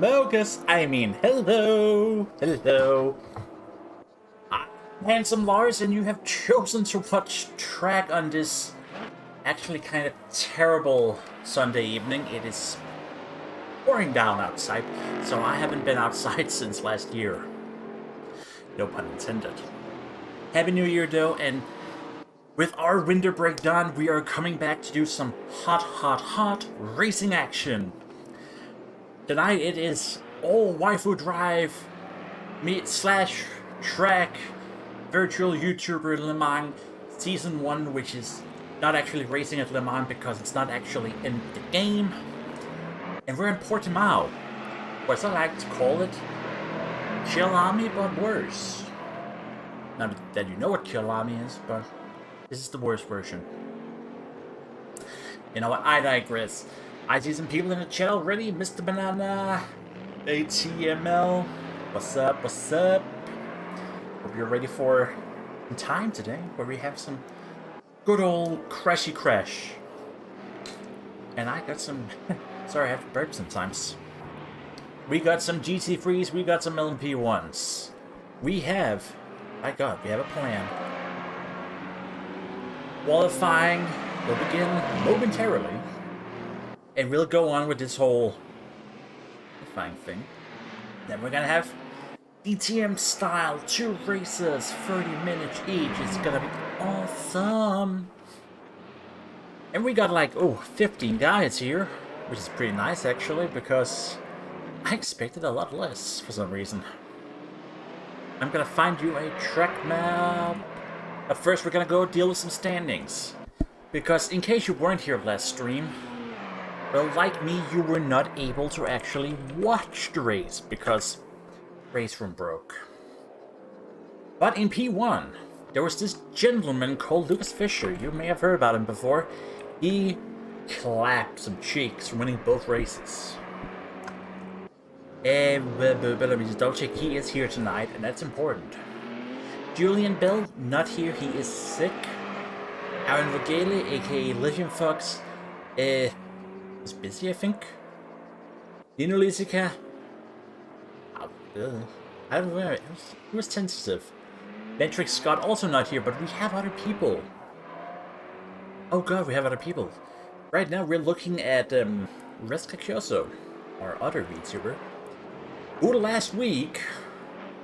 Mogus, I mean, hello! Hello! I'm Handsome Lars, and you have chosen to watch TRACC on this actually kind of terrible Sunday evening. It is pouring down outside, so I haven't been outside since last year. No pun intended. Happy New Year, though, and with our winter break done, we are coming back to do some hot racing action. Tonight it is all Waifu Drive / TRACC virtual YouTuber Le Mans Season 1, which is not actually racing at Le Mans because it's not actually in the game. And we're in Portimao, or as I like to call it, Kialami, but worse. Not that you know what Kialami is, but this is the worst version. You know what, I digress. I see some people in the chat already. Mr. Banana, ATML, what's up, what's up? Hope you're ready for some time today, where we have some good old crashy crash. And I got some, sorry I have to burp sometimes. We got some GT3s, we got some LMP1s. We have, my god, we have a plan. Qualifying will begin momentarily. And we'll go on with this whole qualifying thing. Then we're gonna have DTM style, 2 races, 30 minutes each. It's gonna be awesome. And we got like, 15 guys here, which is pretty nice actually, because I expected a lot less for some reason. I'm gonna find you a track map. But first we're gonna go deal with some standings. Because in case you weren't here last stream, well, like me, you were not able to actually watch the race because Raceroom broke. But in P1, there was this gentleman called Lucas Fisher. You may have heard about him before. He clapped some cheeks from winning both races. Let me just double check. He is here tonight, and that's important. Julian Bell, not here. He is sick. Aaron Vogele, aka Lithium Fox, is busy, I think. Dino Lisica. I don't know. He was tentative. Bentrix Scott also not here, but we have other people. Oh god, we have other people. Right now we're looking at Reska Kyoso, our other VTuber, who last week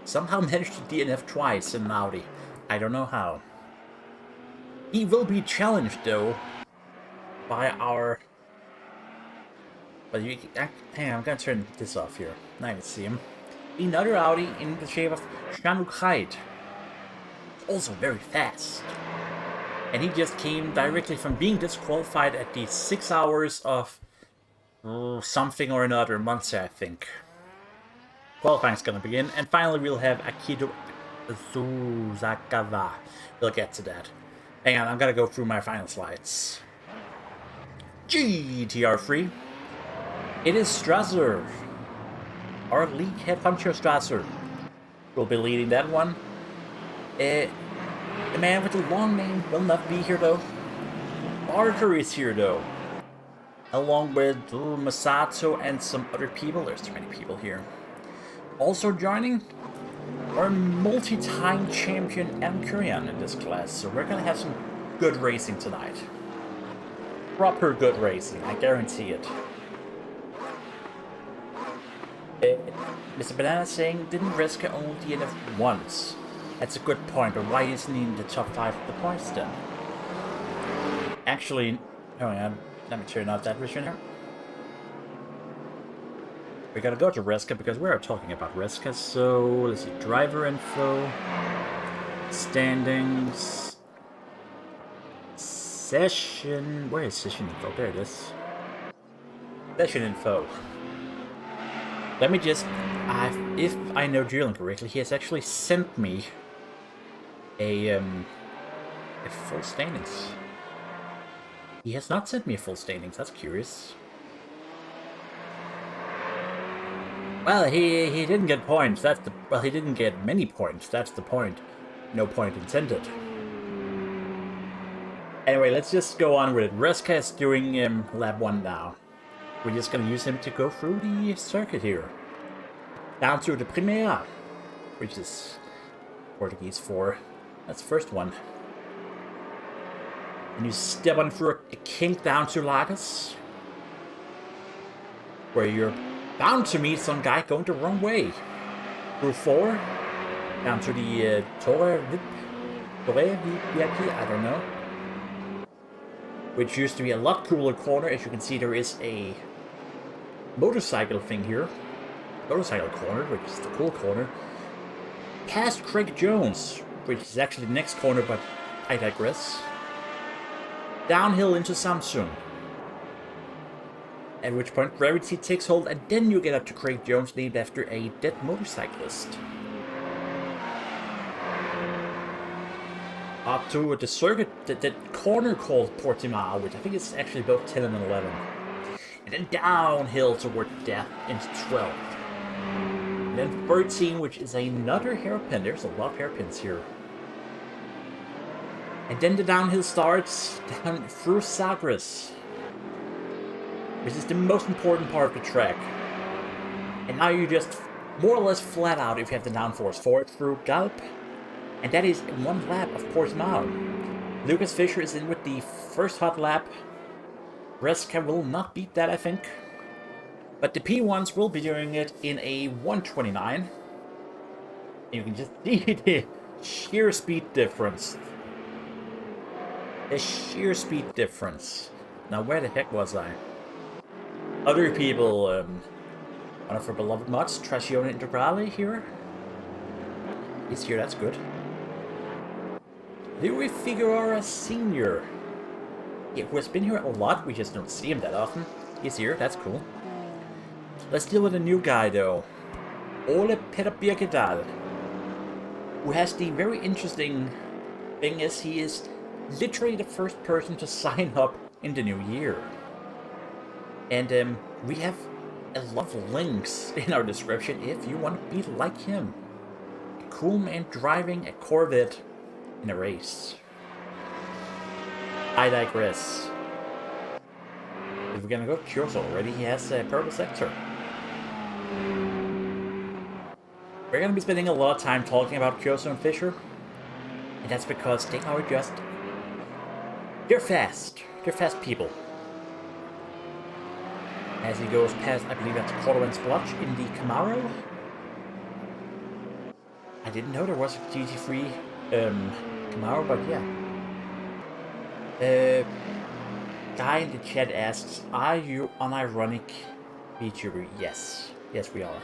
somehow managed to DNF twice in Audi. I don't know how. He will be challenged though by our... But you, hang on, I'm gonna turn this off here. Now I can see him. Another Audi in the shape of Shouko, also very fast. And he just came directly from being disqualified at the 6 hours of something or another, Monza, I think. Qualifying's gonna begin, and finally we'll have Akido Suzakawa. We'll get to that. Hang on, I'm gonna go through my final slides. GTR3. It is Strasser, our league head honcho Strasser, will be leading that one. The man with the long name will not be here though. Barker is here though, along with Masato and some other people. There's too many people here. Also joining our multi-time champion Adam Kurian in this class, so we're gonna have some good racing tonight. Proper good racing, I guarantee it. Mr. Banana saying, didn't Reska only DNF once? That's a good point, but why isn't he in the top 5 of the points then? Actually, hang on, let me turn off that vision here. We gotta go to Reska because we are talking about Reska, so let's see, driver info, standings, session, where is session info? There it is. Session info. Let me just, if I know Julian correctly, he has actually sent me a full standings. He has not sent me a full standings, that's curious. Well, he didn't get points, that's the, well, he didn't get many points, that's the point. No point intended. Anyway, let's just go on with it. Reska is doing lap 1 now. We're just gonna use him to go through the circuit here. down to the Primeira, which is Portuguese for that's the first one. And you step on through a kink down to Lagos, where you're bound to meet some guy going the wrong way. Through 4, down to the Torre VIP, I don't know. Which used to be a lot cooler corner. As you can see, there is a motorcycle thing here. Motorcycle corner, which is the cool corner. Past Craig Jones, which is actually the next corner, but I digress. Downhill into Samsung. At which point gravity takes hold, and then you get up to Craig Jones, named after a dead motorcyclist. Up to the circuit, the corner called Portimao, which I think is actually both 10 and 11. And then downhill toward death into 12. And then 13, which is another hairpin. There's a lot of hairpins here. And then the downhill starts down through Sagres, which is the most important part of the track. And now you just more or less flat out, if you have the downforce for it, through Galp. And that is one lap of Portimao. Lucas Fischer is in with the first hot lap. Resca will not beat that, I think. But the P1s will be doing it in a 129. You can just see the sheer speed difference. The sheer speed difference. Now, where the heck was I? Other people, one of our beloved mods, Trazione Integrale here. He's here, that's good. Louis Figueroa Sr. Yeah, who has been here a lot, we just don't see him that often. He's here, that's cool. Let's deal with a new guy, though. Ole Petter Birkedal. Who has the very interesting thing is he is literally the first person to sign up in the new year. And we have a lot of links in our description if you want to be like him. A cool man driving a Corvette in a race. I digress. If we're gonna go to Kyoto already, he has a purple sector. We're gonna be spending a lot of time talking about Kyoto and Fischer. And that's because they are just... They're fast. They're fast people. As he goes past, I believe that's Cordovan Splotch in the Camaro. I didn't know there was a GT3 Camaro, but yeah. Guy in the chat asks, are you unironic VTuber? Yes. Yes, we are.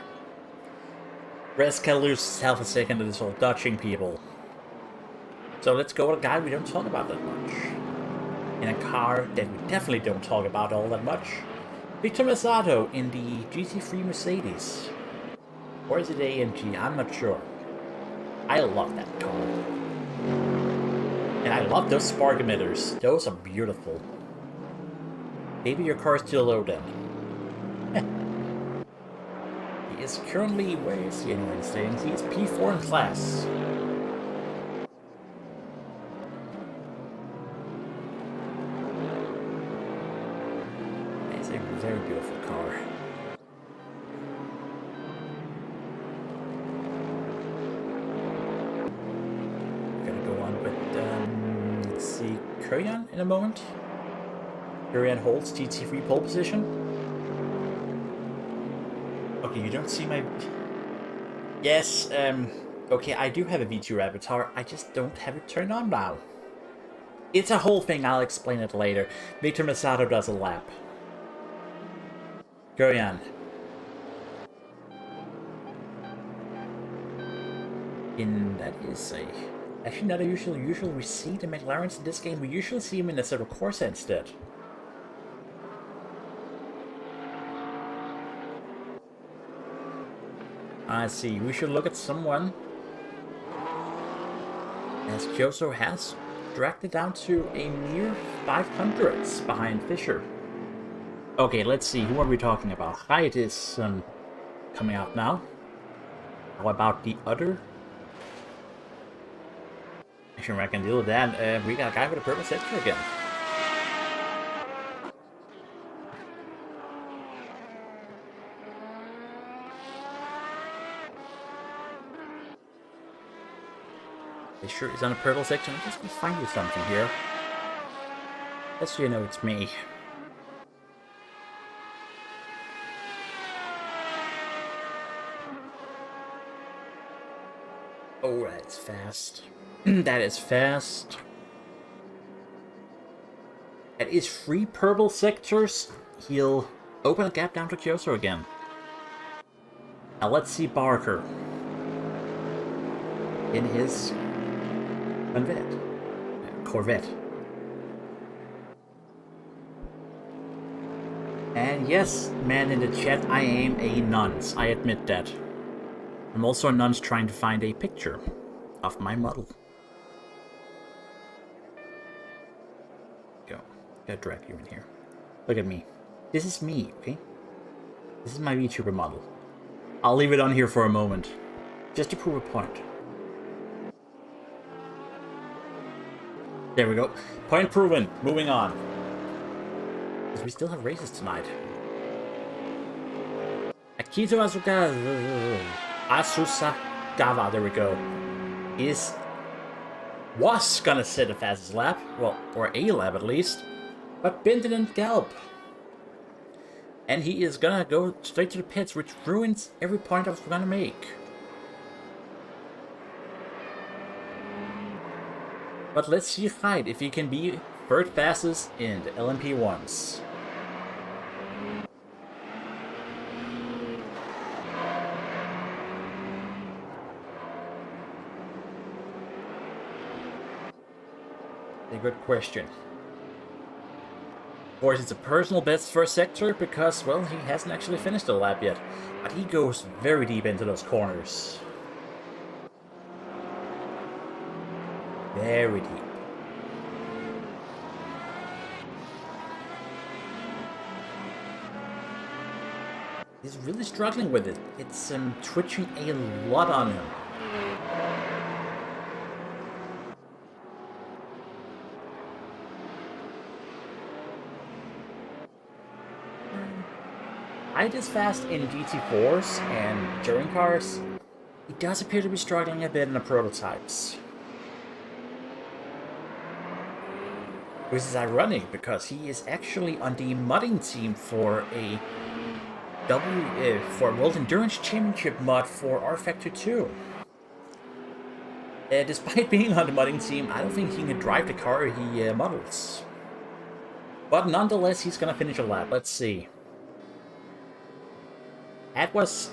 Res can lose himself a second to this whole dodging people. So let's go with a guy we don't talk about that much. In a car that we definitely don't talk about all that much. Victor Masato in the GT3 Mercedes. Or is it AMG? I'm not sure. I love that car. And I love those spark emitters. Those are beautiful. Maybe your car's still low then. He is currently... Where is he anyway? He is P4 in class. It's a very beautiful car. Kuryan in a moment. Kuryan holds GT3 pole position. Okay, you don't see my... Yes, okay, I do have a V2 avatar, I just don't have it turned on now. It's a whole thing, I'll explain it later. Victor Masato does a lap. Kuryan. That is a... Actually, not a usual we see the McLarens in this game. We usually see them in a sort of Corsa instead. I see. We should look at someone. As Kyoso has dragged it down to a near 500s behind Fischer. Okay, let's see. Who are we talking about? Hyde is coming out now. How about the other? Actually, I can deal with that. We got a guy with a purple sector again. It sure is on a purple section. I'm just gonna find you something here. Just so you know it's me. Oh, that is fast. That is fast. At his 3 purple sectors, he'll open a gap down to Kyoto again. Now let's see Barker in his Corvette. And yes, man in the chat, I am a nonce. I admit that. I'm also a nonce trying to find a picture of my model. Go. Gotta drag you in here. Look at me. This is me, okay? This is my Vtuber model. I'll leave it on here for a moment. Just to prove a point. There we go. Point proven. Moving on. Because we still have races tonight. Akito Asusagawa, there we go, was gonna set the fastest lap, well, or a lap at least, but Ben didn't gallop. And he is gonna go straight to the pits, which ruins every point I was gonna make. But let's see if he can be third fastest in the LMP1s. A good question. Of course, it's a personal best first sector because, well, he hasn't actually finished the lap yet. But he goes very deep into those corners. Very deep. He's really struggling with it. It's twitching a lot on him. Height is fast in GT4s and touring cars. He does appear to be struggling a bit in the prototypes. Which is ironic because he is actually on the modding team for a World Endurance Championship mod for R-Factor 2. Despite being on the modding team, I don't think he can drive the car he models. But nonetheless, he's gonna finish a lap. Let's see. That was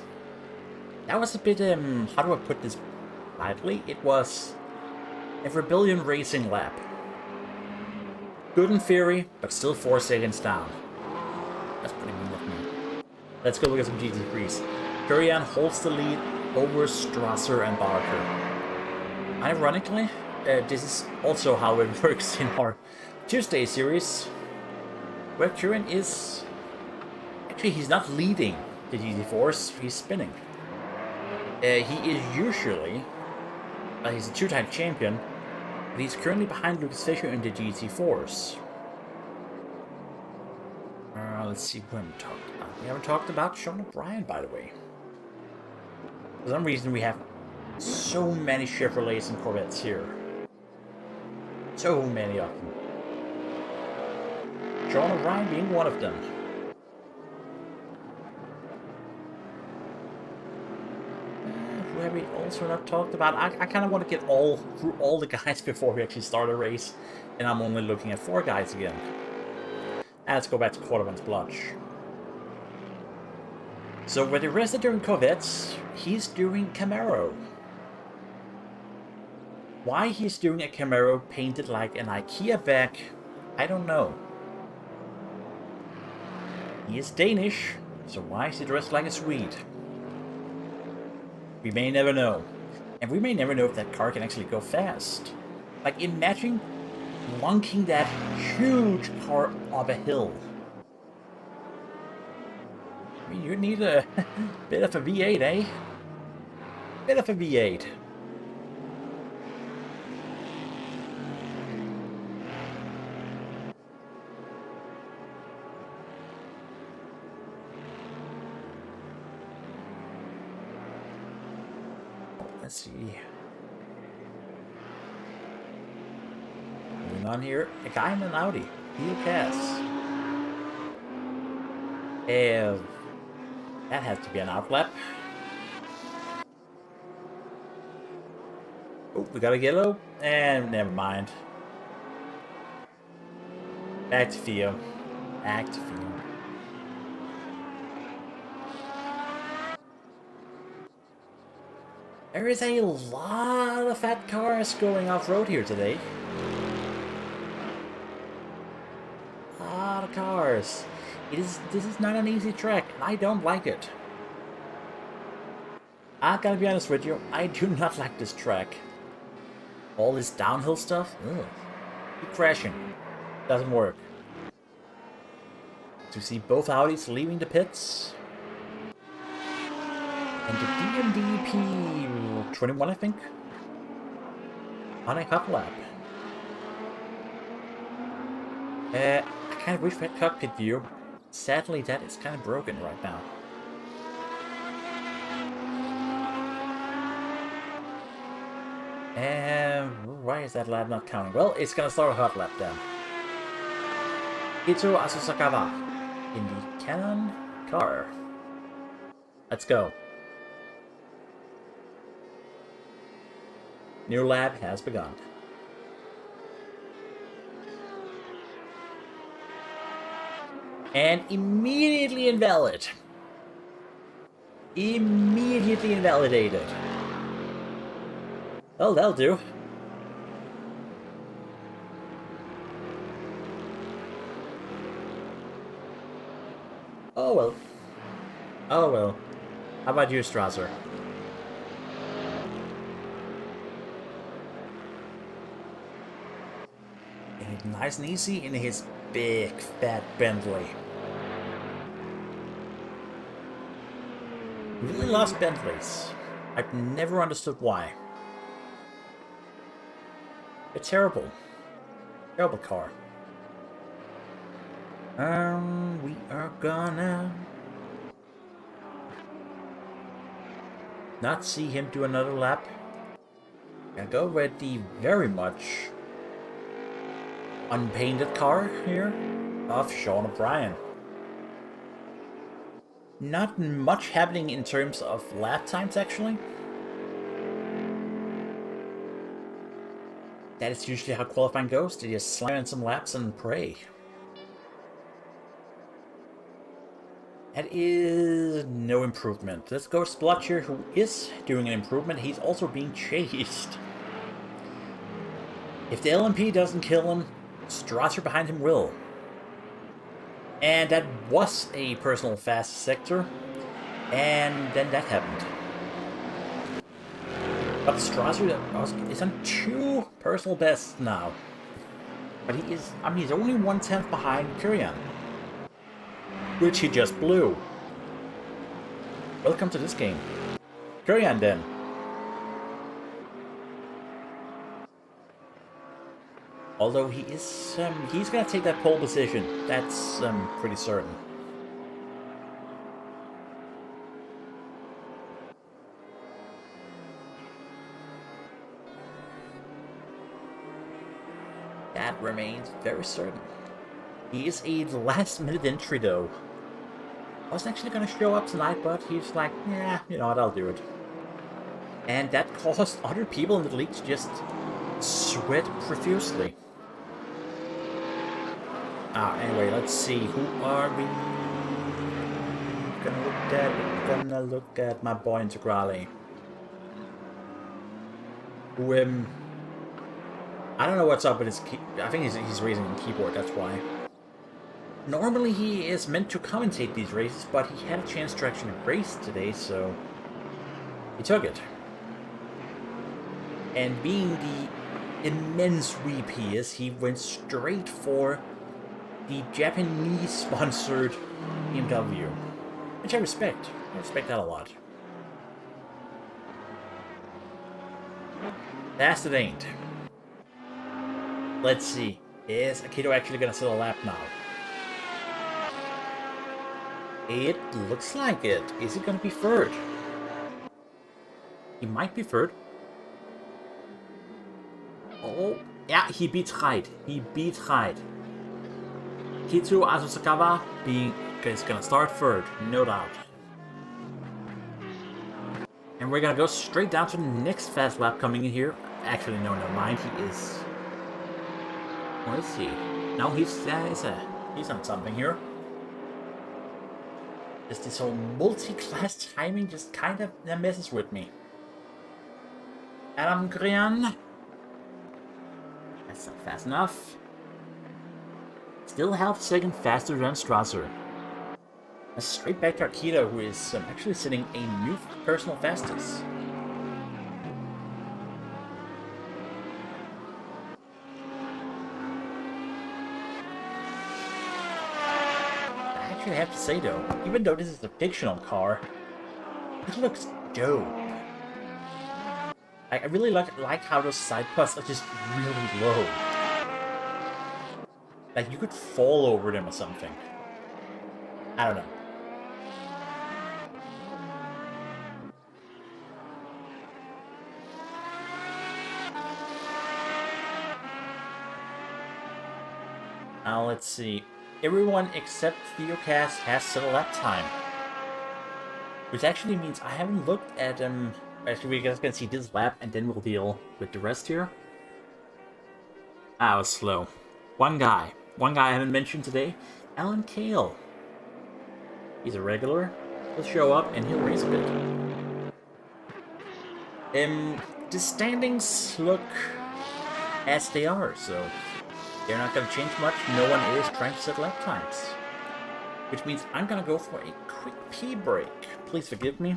a bit, how do I put this lightly? It was a Rebellion Racing lap. Good in theory, but still 4 seconds down. That's pretty mean of me. Let's go look at some GT3s. Kurian holds the lead over Strasser and Barker. Ironically, this is also how it works in our Tuesday series, where Kurian is... Actually, he's not leading the GT4s, he's spinning. He is usually... he's a 2-time champion, but he's currently behind Lucas Fischer in the GT4s. Let's see what we talked about. We haven't talked about Sean O'Brien, by the way. For some reason, we have so many Chevrolets and Corvettes here. So many of them. Sean O'Brien being one of them. Who have we also not talked about? I kind of want to get through all the guys before we actually start a race, and I'm only looking at 4 guys again. Let's go back to Cordovan's Blotch. So where the rest are doing Corvettes, he's doing Camaro. Why he's doing a Camaro painted like an IKEA bag, I don't know. He is Danish, so why is he dressed like a Swede? We may never know. And we may never know if that car can actually go fast. Like, imagine lunking that huge car up a hill. I mean, you need a bit of a V8, eh? Bit of a V8. Let's see. going on here? A guy in an Audi. Heel cast. That has to be an outlap. Oh, we got a yellow. And never mind. Back to Theo. Back to Theo. There is a lot of fat cars going off-road here today. A lot of cars. This is not an easy track, and I don't like it. I gotta be honest with you, I do not like this track. All this downhill stuff, ugh. Keep crashing. Doesn't work. To see both Audis leaving the pits. And the DMD P21, I think, on a hot lap. I kind of wish we had cockpit view. Sadly, that is kind of broken right now. And why is that lap not counting? Well, it's gonna start a hot lap then. Ito Asusakawa in the Canon car. Let's go. New lap has begun. And immediately invalid. Immediately invalidated. Well, that'll do. Oh well. Oh well. How about you, Strasser? Nice and easy in his big fat Bentley. Really loves Bentleys. I've never understood why. A terrible car. We are gonna not see him do another lap. Gonna go with the very much unpainted car here of Sean O'Brien. Not much happening in terms of lap times, actually. That is usually how qualifying goes. They just slam in some laps and pray. That is no improvement. Let's go to Splotcher, who is doing an improvement. He's also being chased. If the LMP doesn't kill him, Strasser behind him will. And that was a personal fast sector. And then that happened. But Strasser is on 2 personal bests now. But he is, I mean, he's only 1/10 behind Kurian, which he just blew. Welcome to this game. Kurian then. Although he is, he's gonna take that pole position. That's pretty certain. That remains very certain. He is a last-minute entry, though. I wasn't actually gonna show up tonight, but he's like, yeah, you know what, I'll do it. And that caused other people in the league to just sweat profusely. Anyway, let's see. Who are we gonna look at? We're gonna look at my boy Integrale. Who, I don't know what's up with his I think he's raising a keyboard, that's why. Normally he is meant to commentate these races, but he had a chance to actually race today, so he took it. And being the immense weep he is, he went straight for the Japanese-sponsored BMW, which I respect. I respect that a lot. Fast it ain't. Let's see. Is Akito actually gonna sit a lap now? It looks like it. Is it gonna be third? He might be third. Oh, Yeah, he beat Hyde. He beat Hyde. Kitsu Asusakawa is gonna start third, no doubt. And we're gonna go straight down to the next fast lap coming in here. Actually, no, never mind. He is. What is he? No, he's on something here. Just this whole multi-class timing just kind of messes with me. Adam Grian. That's not fast enough. Still half a second faster than Strasser. A straight back to Akita, who is actually setting a new personal fastest. I actually have to say though, even though this is a fictional car, it looks dope. I really like how those side pods are just really low. Like you could fall over them or something. I don't know. Now let's see. Everyone except Theocast has set a lap time. Which actually means I haven't looked at actually we're just gonna see this lap and then we'll deal with the rest here. I was slow. One guy I haven't mentioned today, Alan Kale. He's a regular. He'll show up and he'll race a bit. The standings look as they are, so they're not going to change much. No one is trying to set lap times. Which means I'm going to go for a quick pee break. Please forgive me.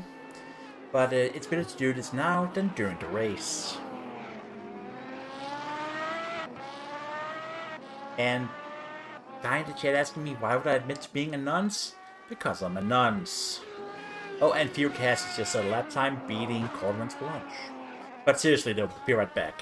But it's better to do this now than during the race. And guy in the chat asking me why would I admit to being a nonce? Because I'm a nonce. Oh, and Fewcast is just a lap time beating Corman's lunch. But seriously though, be right back.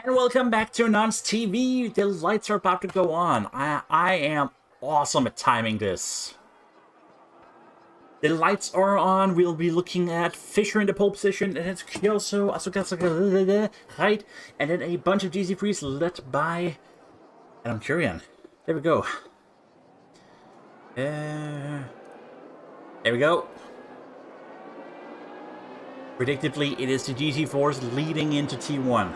And welcome back to Nonce TV. The lights are about to go on. I am awesome at timing this. The lights are on. We'll be looking at Fisher in the pole position, and it's Kyoso, Asuka, right? And then a bunch of GC3s led by Adam Kurian. There we go. There we go. Predictably, it is the GT4s leading into T1.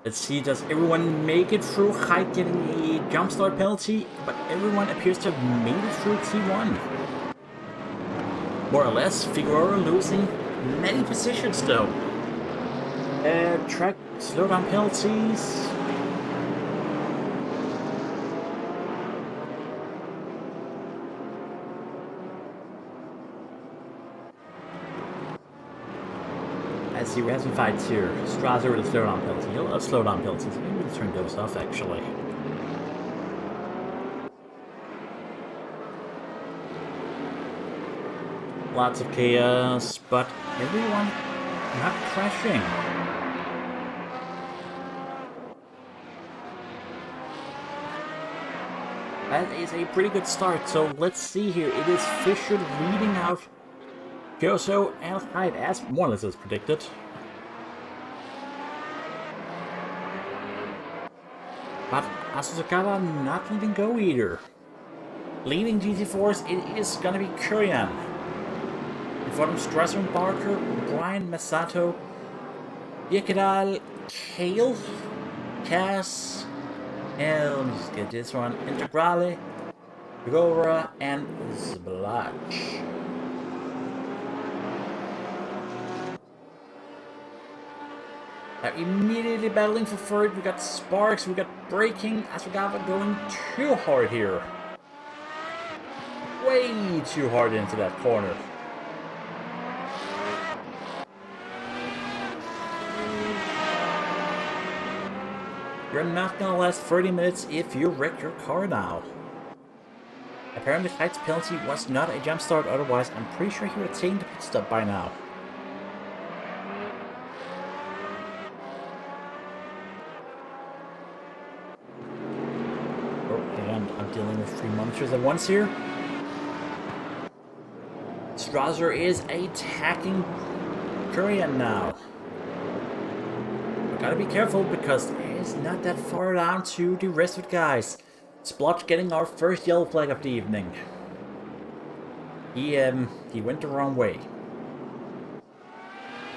Let's see, does everyone make it through Hyde getting a jump start penalty? But everyone appears to have made it through T1. More or less, Figueroa losing many positions though. Track slowdown penalties. I see we have some fights here. Strasser with a slowdown penalty. He'll have slowdown penalties. Maybe we'll turn those off actually. Lots of chaos, but everyone not crashing. That is a pretty good start, so let's see here. It is Fischer leading out Kyoso and Hyde, as more or less as predicted. But Asuzakawa not letting go either. Leading GT4s, it is gonna be Kurian. Before them, Strasser and Barker, Brian, Masato, Yekidal, Kale, Cass, and let me just get this one, Integrale, Vigora, and Zblach. Now immediately battling for third, we got Sparks, we got braking, Asugava going too hard here. Way too hard into that corner. You're not gonna last 30 minutes if you wreck your car now. Apparently Hyde's penalty was not a jump start, otherwise I'm pretty sure he would have taken the pit stop by now. Oh, and I'm dealing with 3 monsters at once here. Strasser is attacking Kurian now. Gotta be careful because it's not that far down to the rest of the guys. Splotch getting our first yellow flag of the evening. He went the wrong way.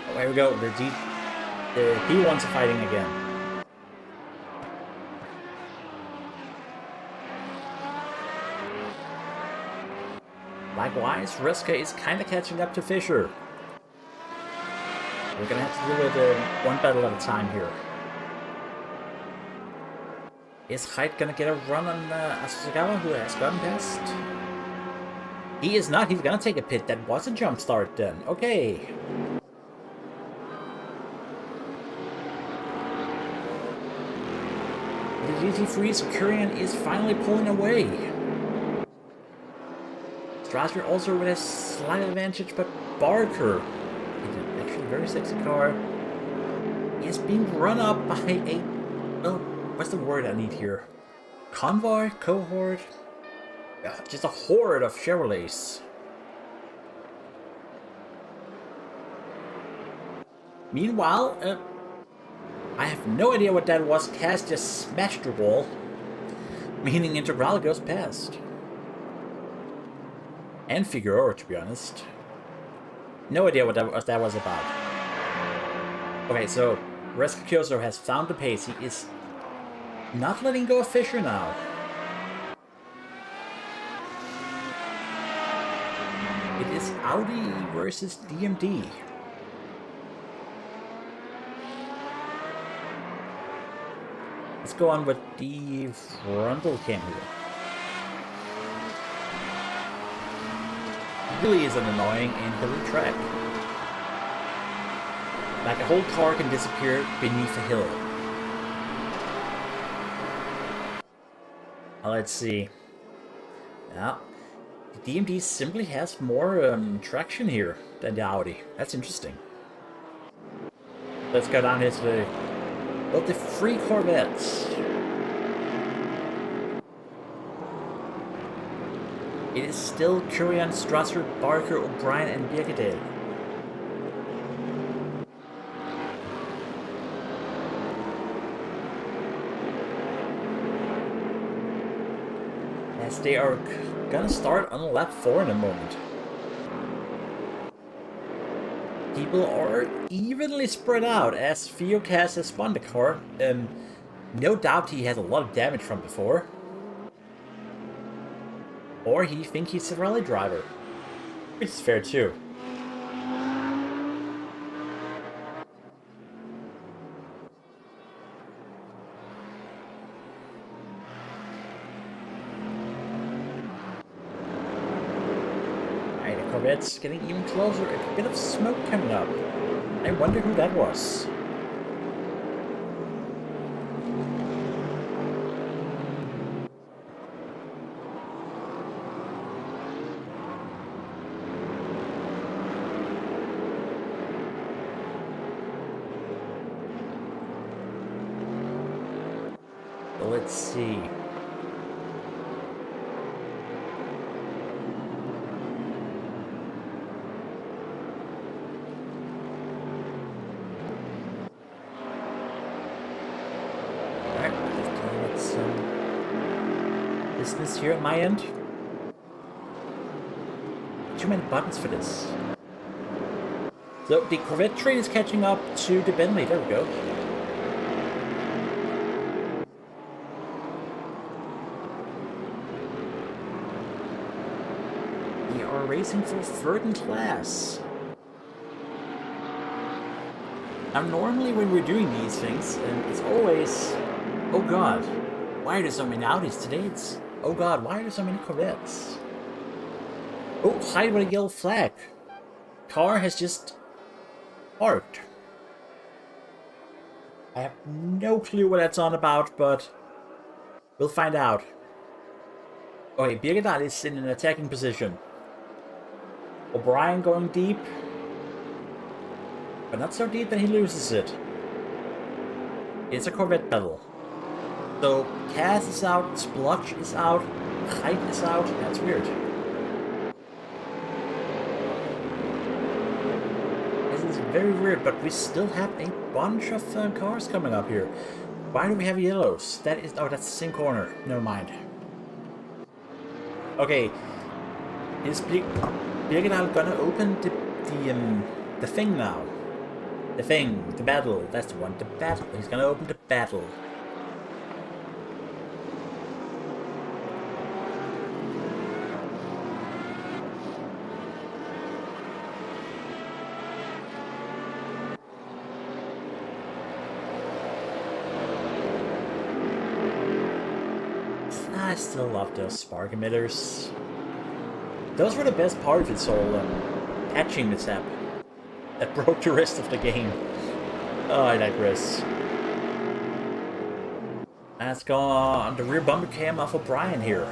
Oh, there we go. The P1s are fighting again. Likewise, Reska is kind of catching up to Fischer. We're gonna have to do it one battle at a time here. Is Hyde gonna get a run on Asuzagawa, who has gotten past? He is not. He's gonna take a pit. That was a jump start then. Okay. The GT3's Kurian is finally pulling away. Strasser also with a slight advantage, but Barker, actually a very sexy car, is being run up by a... Oh, what's the word I need here? Convoy? Cohort? Just a horde of Chevrolets. Meanwhile, I have no idea what that was. Cass just smashed the wall, meaning Integral goes past. And Figueroa, to be honest. No idea what that was about. Okay, so Rescue has found the pace. He is not letting go of Fischer now. It is Audi versus DMD. Let's go on with the frontal cam here. Really is an annoying and hilly track. Like a whole car can disappear beneath a hill. Let's see. Now, the DMD simply has more traction here than the Audi. That's interesting. Let's go down here to the three Corvettes. It is still Kurian, Strasser, Barker, O'Brien, and Birkedale. As they are gonna start on lap 4 in a moment. People are evenly spread out as Theocast has spun the car. No doubt he has a lot of damage from before. Or he thinks he's a rally driver. Which is fair too. Alright, the Corvette's getting even closer. A bit of smoke coming up. I wonder who that was. Let's see. Alright, let's some business here at my end. Too many buttons for this. So the Corvette train is catching up to the Bentley. There we go. Racing for third in class. Now normally when we're doing these things, and it's always, oh god, why are there so many Audis? Today it's, oh god, why are there so many Corvettes? Oh, hide with a yellow flag. Car has just parked. I have no clue what that's on about, but we'll find out. Okay, Birgedal is in an attacking position. O'Brien going deep, but not so deep that he loses it. It's a Corvette battle. So Cass is out, Splotch is out, Height is out. That's weird. This is very weird, but we still have a bunch of cars coming up here. Why do we have yellows? That is, oh, that's the same corner. Never mind. Okay, is Birgedal gonna open the thing now? The battle, that's the one, the battle. He's gonna open the battle. I still love those spark emitters. Those were the best part of its whole patching mishap that broke the rest of the game. Oh, I digress. Let's go on the rear bumper cam off O'Brien here.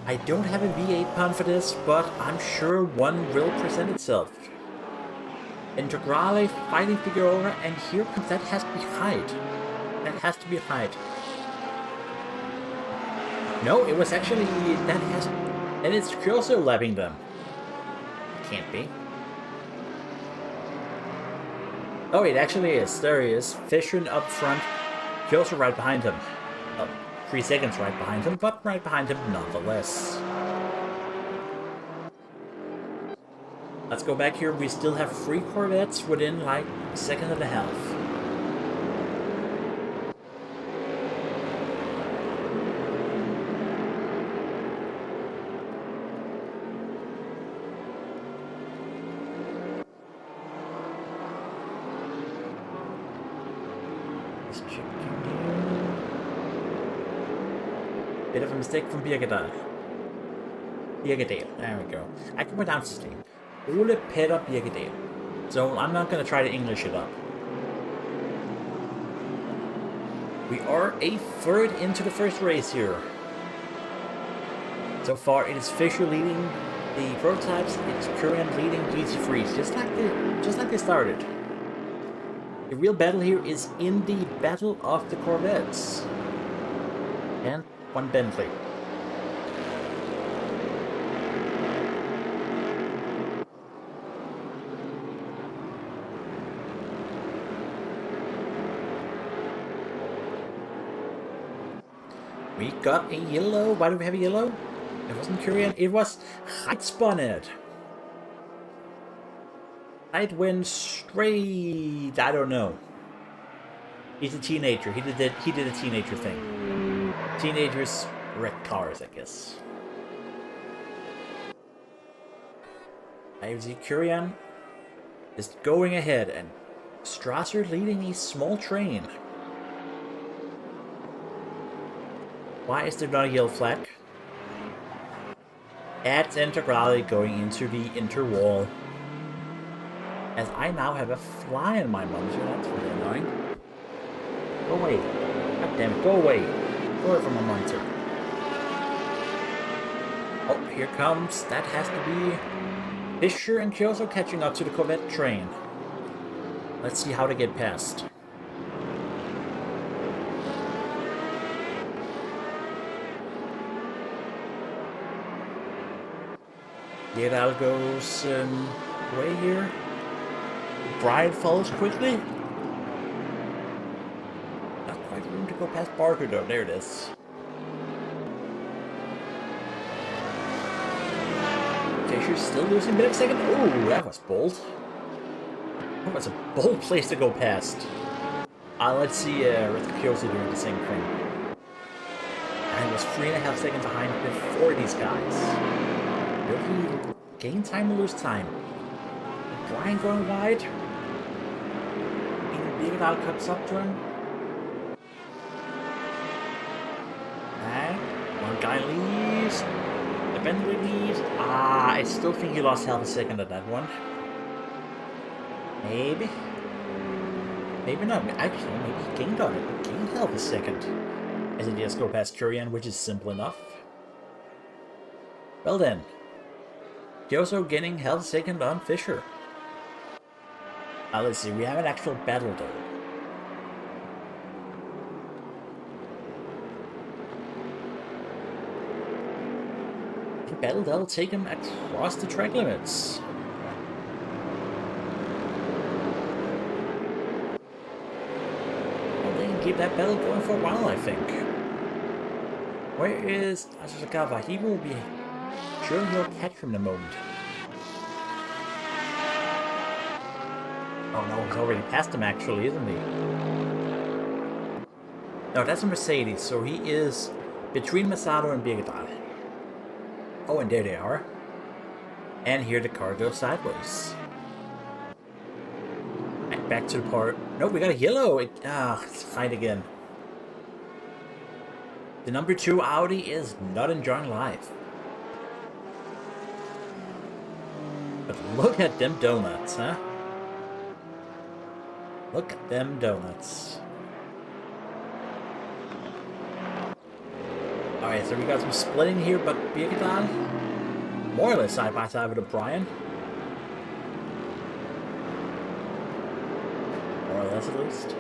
I don't have a V8 pun for this, but I'm sure one will present itself. Integrale fighting Figueroa, and here comes, that has to be Hyde. That has to be a fight. No, it was actually, that has, and it's also lapping them. Can't be. Oh, it actually is. There he is. Fisher up front. Kyoso right behind him. 3 seconds right behind him, but right behind him nonetheless. Let's go back here. We still have 3 Corvettes within like a second and a half. Bit of a mistake from Birgedal. Birgedal, there we go. I can pronounce his name. Ole Petter Birgedal. So I'm not going to try to English it up. We are a third into the first race here. So far it is Fisher leading the prototypes, it's Kurian leading GT3s, just like they started. The real battle here is in the Battle of the Corvettes. And one Bentley. We got a yellow. Why do we have a yellow? It wasn't Kurian, it was Heitspunnet. Heit went straight. I don't know. He's a teenager. He did a teenager thing. Teenagers wreck cars, I guess. IFZ Kurian is going ahead, and Strasser leading a small train. Why is there not a yellow flag? Adds Integrale going into the interwall. As I now have a fly in my monitor, that's really annoying. Go away. God damn it, go away. Go away from my monitor. Oh, here comes. That has to be Fisher and Kyoso catching up to the Corvette train. Let's see how they get past. Gedal goes away here. Brian follows quickly. Not quite room to go past Barker though. There it is. Fisher's still losing a bit of second. Oh, that was bold. That was a bold place to go past. Let's see Kyoso doing the same thing. And he was 3.5 seconds behind before these guys. Will he gain time or lose time? Brian going wide. Bigedal cuts up to him. And one guy leaves. The Bentley leaves. I still think he lost half a second at that one. Maybe. Maybe not. Actually, maybe he gained on it. He gained half a second. As he just go past Kurian, which is simple enough. Well then. Kyoso gaining half a second on Fisher. Let's see, we have an actual battle though. The battle that'll take him across the track limits. Well, they can keep that battle going for a while, I think. Where is Asakawa? He will be sure he'll catch him in a moment. Oh no, he's already past him actually, isn't he? No, that's a Mercedes, so he is between Masato and Bigedal. Oh, and there they are. And here the car goes sideways. And back to the part. No, we got a yellow. Let's fight again. The number 2 Audi is not enjoying life. But look at them donuts, huh? Look at them donuts. Alright, so we got some splitting here, but Bigedal more or less side by side with O'Brien. More or less at least.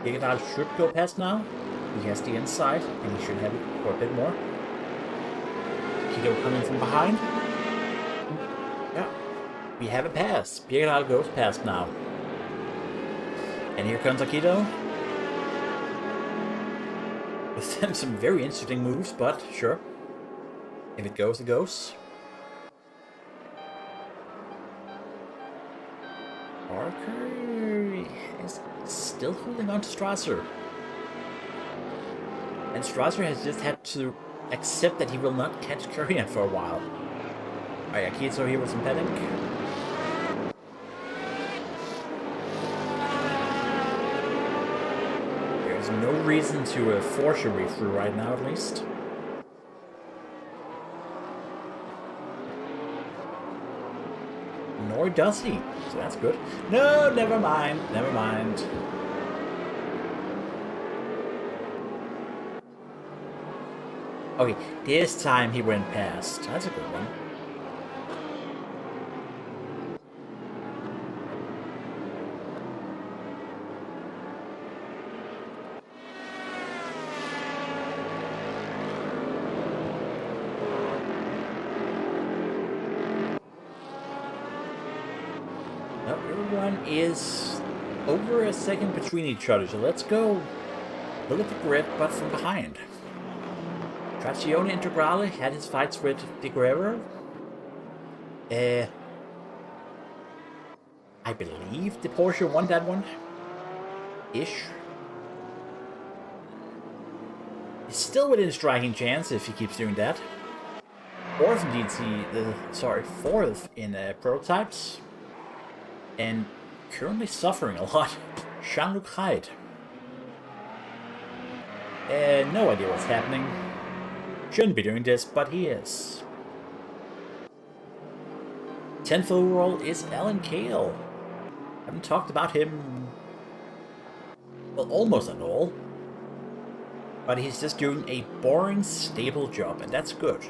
Bigedal should go past now. He has the inside, and he should have it for a bit more. Kido coming from behind. Yeah, we have a pass. Bigedal goes past now. And here comes Akito. With them some very interesting moves, but sure. If it goes, it goes. Parker is still holding on to Strasser. And Strasser has just had to accept that he will not catch Kurian for a while. Alright, Akito here with some petting. No reason to force your way through right now, at least. Nor does he, so that's good. No, never mind, never mind. Okay, this time he went past. That's a good one. Is over a second between each other, so let's go look at the grid, but from behind. Trazione Integrale had his fights with Di Guerrero. I believe the Porsche won that one. Ish. He's still within striking chance if he keeps doing that. Fourth in GT, fourth in prototypes. And currently suffering a lot. Shouko Komi. No idea what's happening. Shouldn't be doing this, but he is. 10th overall is Alan Kale. Haven't talked about him, well, almost at all. But he's just doing a boring, stable job, and that's good.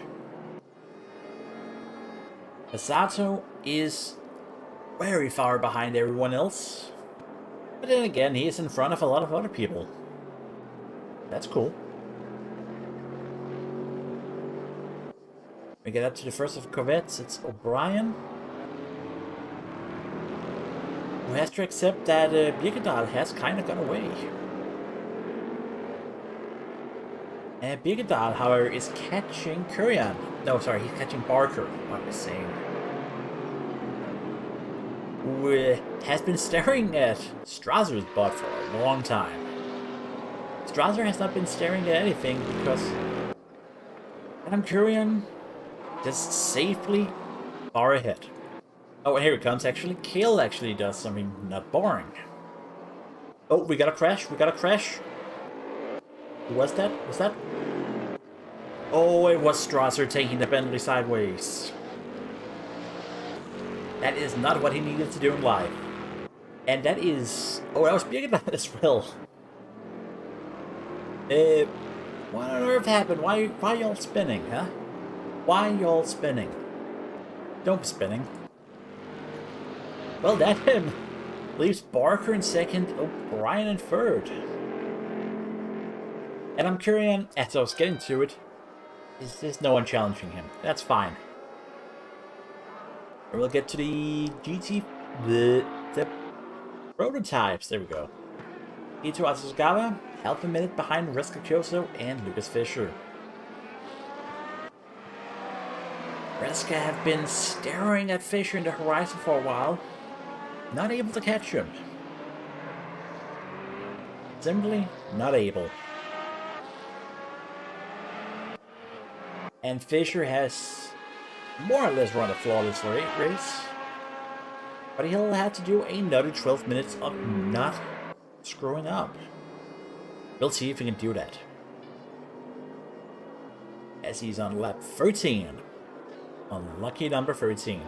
Masato is very far behind everyone else. But then again, he is in front of a lot of other people. That's cool. We get up to the first of Corvettes. It's O'Brien, who has to accept that Birkedal has kind of got away. And Birkedal, however, is catching Kurian. No, sorry, he's catching Barker. What am I saying? Who has been staring at Strasser's butt for a long time. Strasser has not been staring at anything because Adam Kurian just safely far ahead. Oh, and here it comes, actually. Kale actually does something not boring. Oh, we got a crash. We got a crash. Who was that? Was that? Oh, it was Strasser taking the Bentley sideways. That is not what he needed to do in life. And that is... Oh, that was Birkedal as well. What on earth happened? Why y'all spinning, huh? Why y'all spinning? Don't be spinning. Well, that him leaves Barker in second, O'Brien in third. And I'm curious, as I was getting to it, there's no one challenging him. That's fine. We'll get to the the prototypes. There we go. Ito Atsugawa, half a minute behind Reska Kyoso and Lucas Fischer. Reska have been staring at Fischer in the horizon for a while, not able to catch him. Simply not able. And Fischer has more or less run a flawless race, but he'll have to do another 12 minutes of not screwing up. We'll see if he can do that. As he's on lap 13. Unlucky number 13.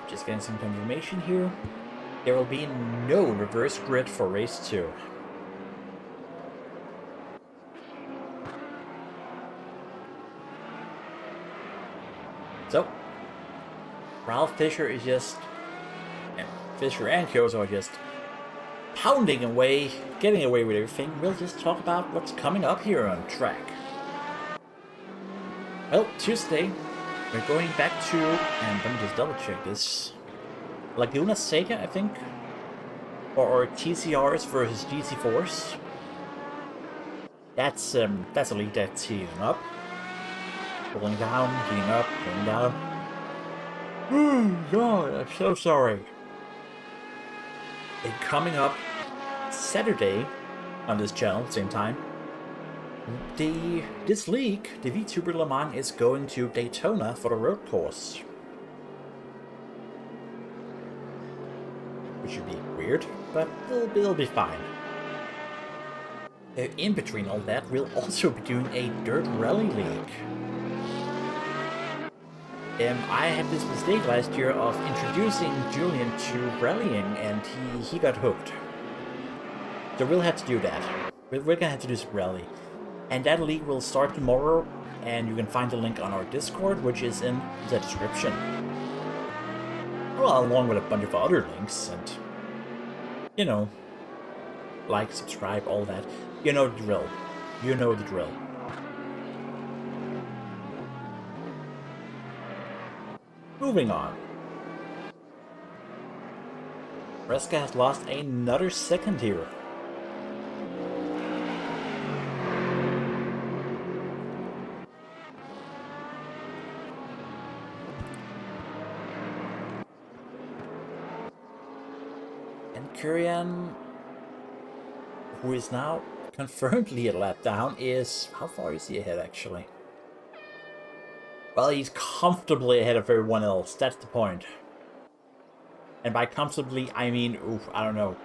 Just getting some confirmation here. There will be no reverse grid for race 2. So, Ralph Fischer is just... and Fischer and Kyoto are just pounding away, getting away with everything. We'll just talk about what's coming up here on track. Well, Tuesday, we're going back to, and let me just double check this, Laguna Seca, I think, or TCRs versus GT4s. That's a league that's heating up, pulling down, heating up, pulling down. Oh God, I'm so sorry. And coming up Saturday on this channel, same time. This league, the Vtuber Le Mans, is going to Daytona for the road course. Which should be weird, but it'll be fine. In between all that, we'll also be doing a dirt rally league. I had this mistake last year of introducing Julian to rallying, and he got hooked. So we'll have to do that. We're gonna have to do some rally. And that league will start tomorrow, and you can find the link on our Discord, which is in the description. Well, along with a bunch of other links, and, you know, like, subscribe, all that. You know the drill. You know the drill. Moving on. Reska has lost another second here. And Kurian, who is now confirmedly a lap down, is... How far is he ahead, actually? Well, he's comfortably ahead of everyone else. That's the point. And by comfortably, I mean, oof, I don't know,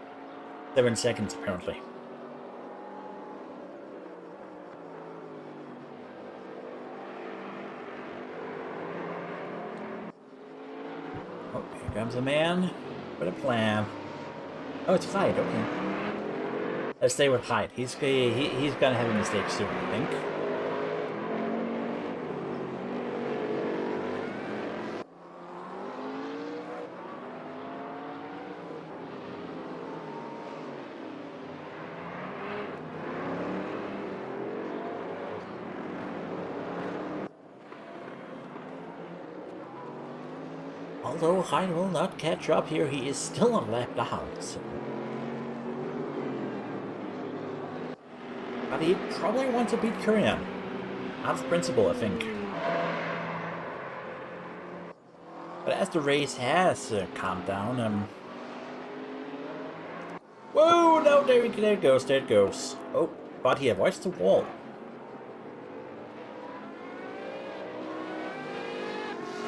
7 seconds, apparently. Oh, here comes a man with a plan. Oh, it's Hyde, okay. Let's stay with Hyde. He's gonna have a mistake soon, I think. Although Hyde will not catch up here, he is still on lap down. So. But he probably wants to beat Kurian. Out of principle, I think. But as the race has calmed down, whoa, no, there it goes. Oh, but he avoids the wall.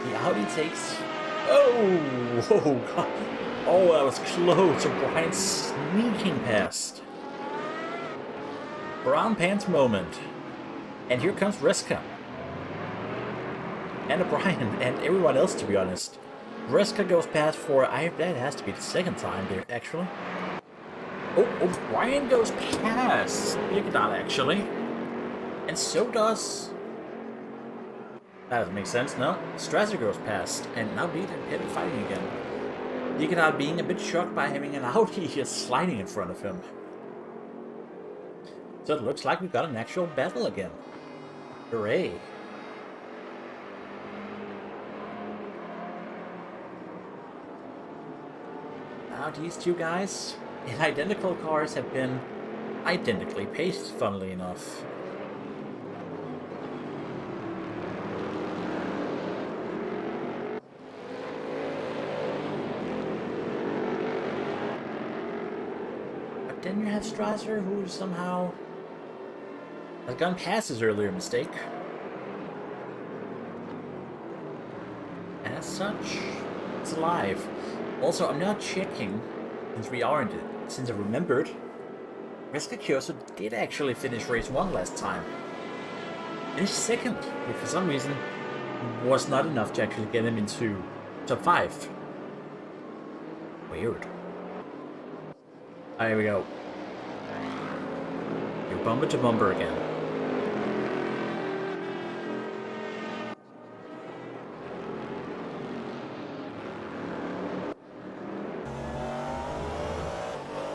The Audi takes... Oh, God. Oh, that was close. Brian sneaking past. Brown pants moment. And here comes Reska. And O'Brien, and everyone else, to be honest. Reska goes past for... that has to be the second time there, actually. Oh, O'Brien goes past Bigdal, actually. And so does... That doesn't make sense, no. Strasser goes past, and now Beat and Pitt are fighting again. Bigdal being a bit shocked by having an Audi just sliding in front of him. So it looks like we've got an actual battle again. Hooray. Now these two guys in identical cars have been identically paced, funnily enough. But then you have Strasser, who somehow has gone past his earlier mistake. And as such, it's alive. Also, I'm not checking, since we aren't, since I remembered, Reska Kyoso did actually finish race 1 last time. Finished second, which for some reason was not enough to actually get him into top 5. Weird. There we go. You're bumper to bumper again.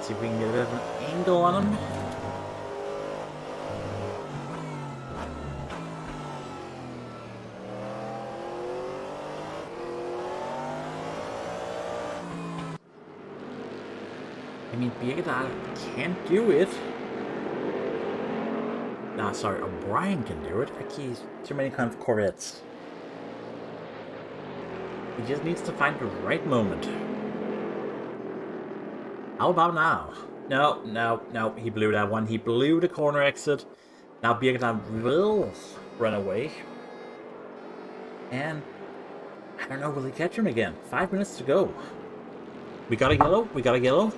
See if we can get a bit of an angle on him. I mean, Bigdal can't do it. Nah, sorry, O'Brien can do it. Like, he's too many kind of Corvettes. He just needs to find the right moment. How about now? No, he blew that one. He blew the corner exit. Now Bigdal will run away. And I don't know, will he catch him again? 5 minutes to go. We got a yellow.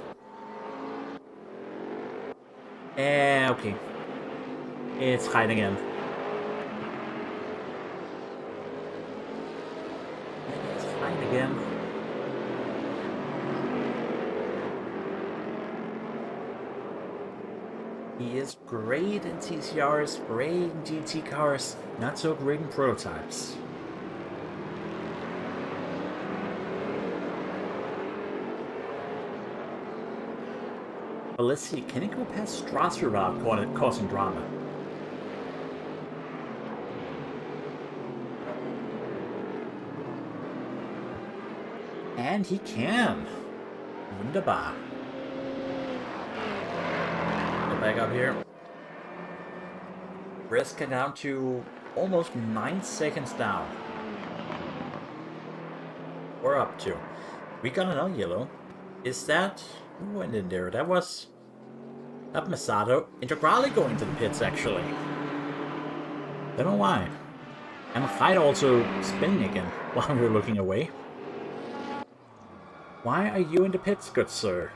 Okay. It's Hyde again. It's Hyde again. He is great in TCRs, great in GT cars, not so great in prototypes. But let's see, can he go past Strasser without causing drama? And he can. Wunderbar. Go back up here. Risk it down to almost 9 seconds down. We're up to. We got another yellow. Is that... Who went in there? That was... Not Masato. Integrali going to the pits, actually. Don't know why. And Hyde also spinning again while we're looking away. Why are you in the pits, good sir?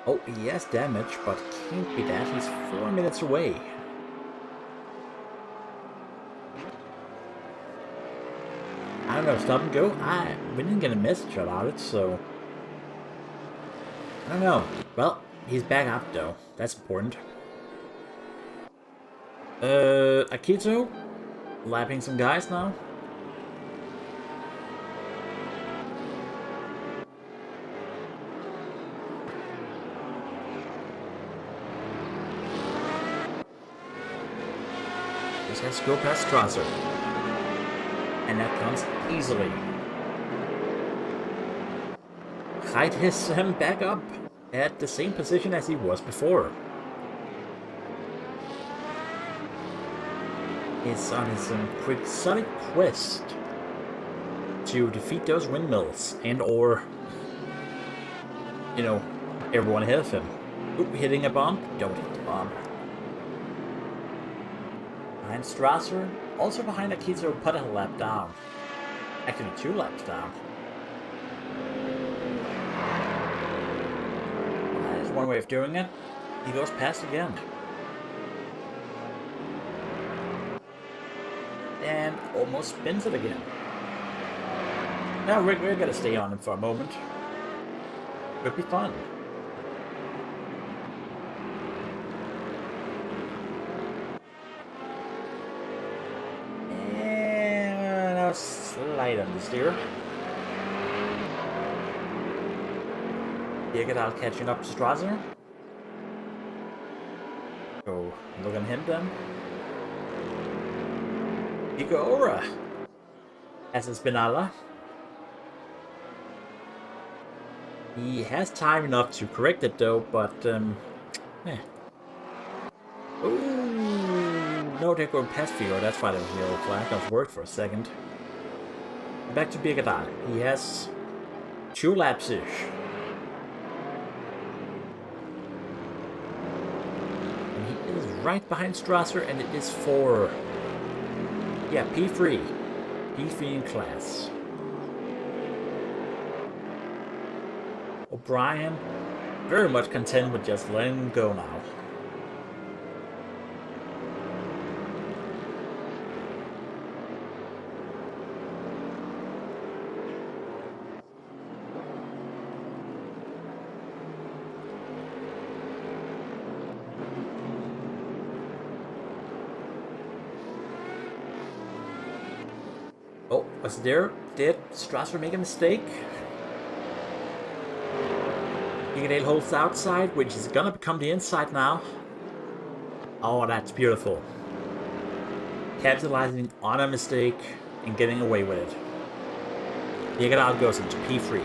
Oh, he has damage, but can't be that. He's 4 minutes away. I don't know, stop and go. We didn't get a message about it, so... I don't know. Well, he's back up, though. That's important. Akito? Lapping some guys now. Just has to go past Strasser. And that comes easily. Hyde has him back up at the same position as he was before. He's on his quixotic quest to defeat those windmills and or, you know, everyone ahead of him. Oop, hitting a bomb? Don't hit the bomb. Behind Strasser, also behind Akito, put a lap down. Actually, 2 laps down. That is one way of doing it. He goes past again. And almost spins it again. Now we're gonna stay on him for a moment. Could be fun. And now slide on the steer. Diagonal catching up to Strasser. So look at him then. Igora as a Spinala. He has time enough to correct it though, but Ooh, no, they're going past Fior. That's why there was a yellow flag. I was worried for a second. Back to Bigadal. He has 2 laps-ish. And he is right behind Strasser, and it is for... Yeah, P3. P3 in class. O'Brien, very much content with just letting him go now. Oh, was there? Did Strasser make a mistake? Bigadale holds the outside, which is gonna become the inside now. Oh, that's beautiful. Capitalizing on a mistake and getting away with it. Bigadale goes into P3.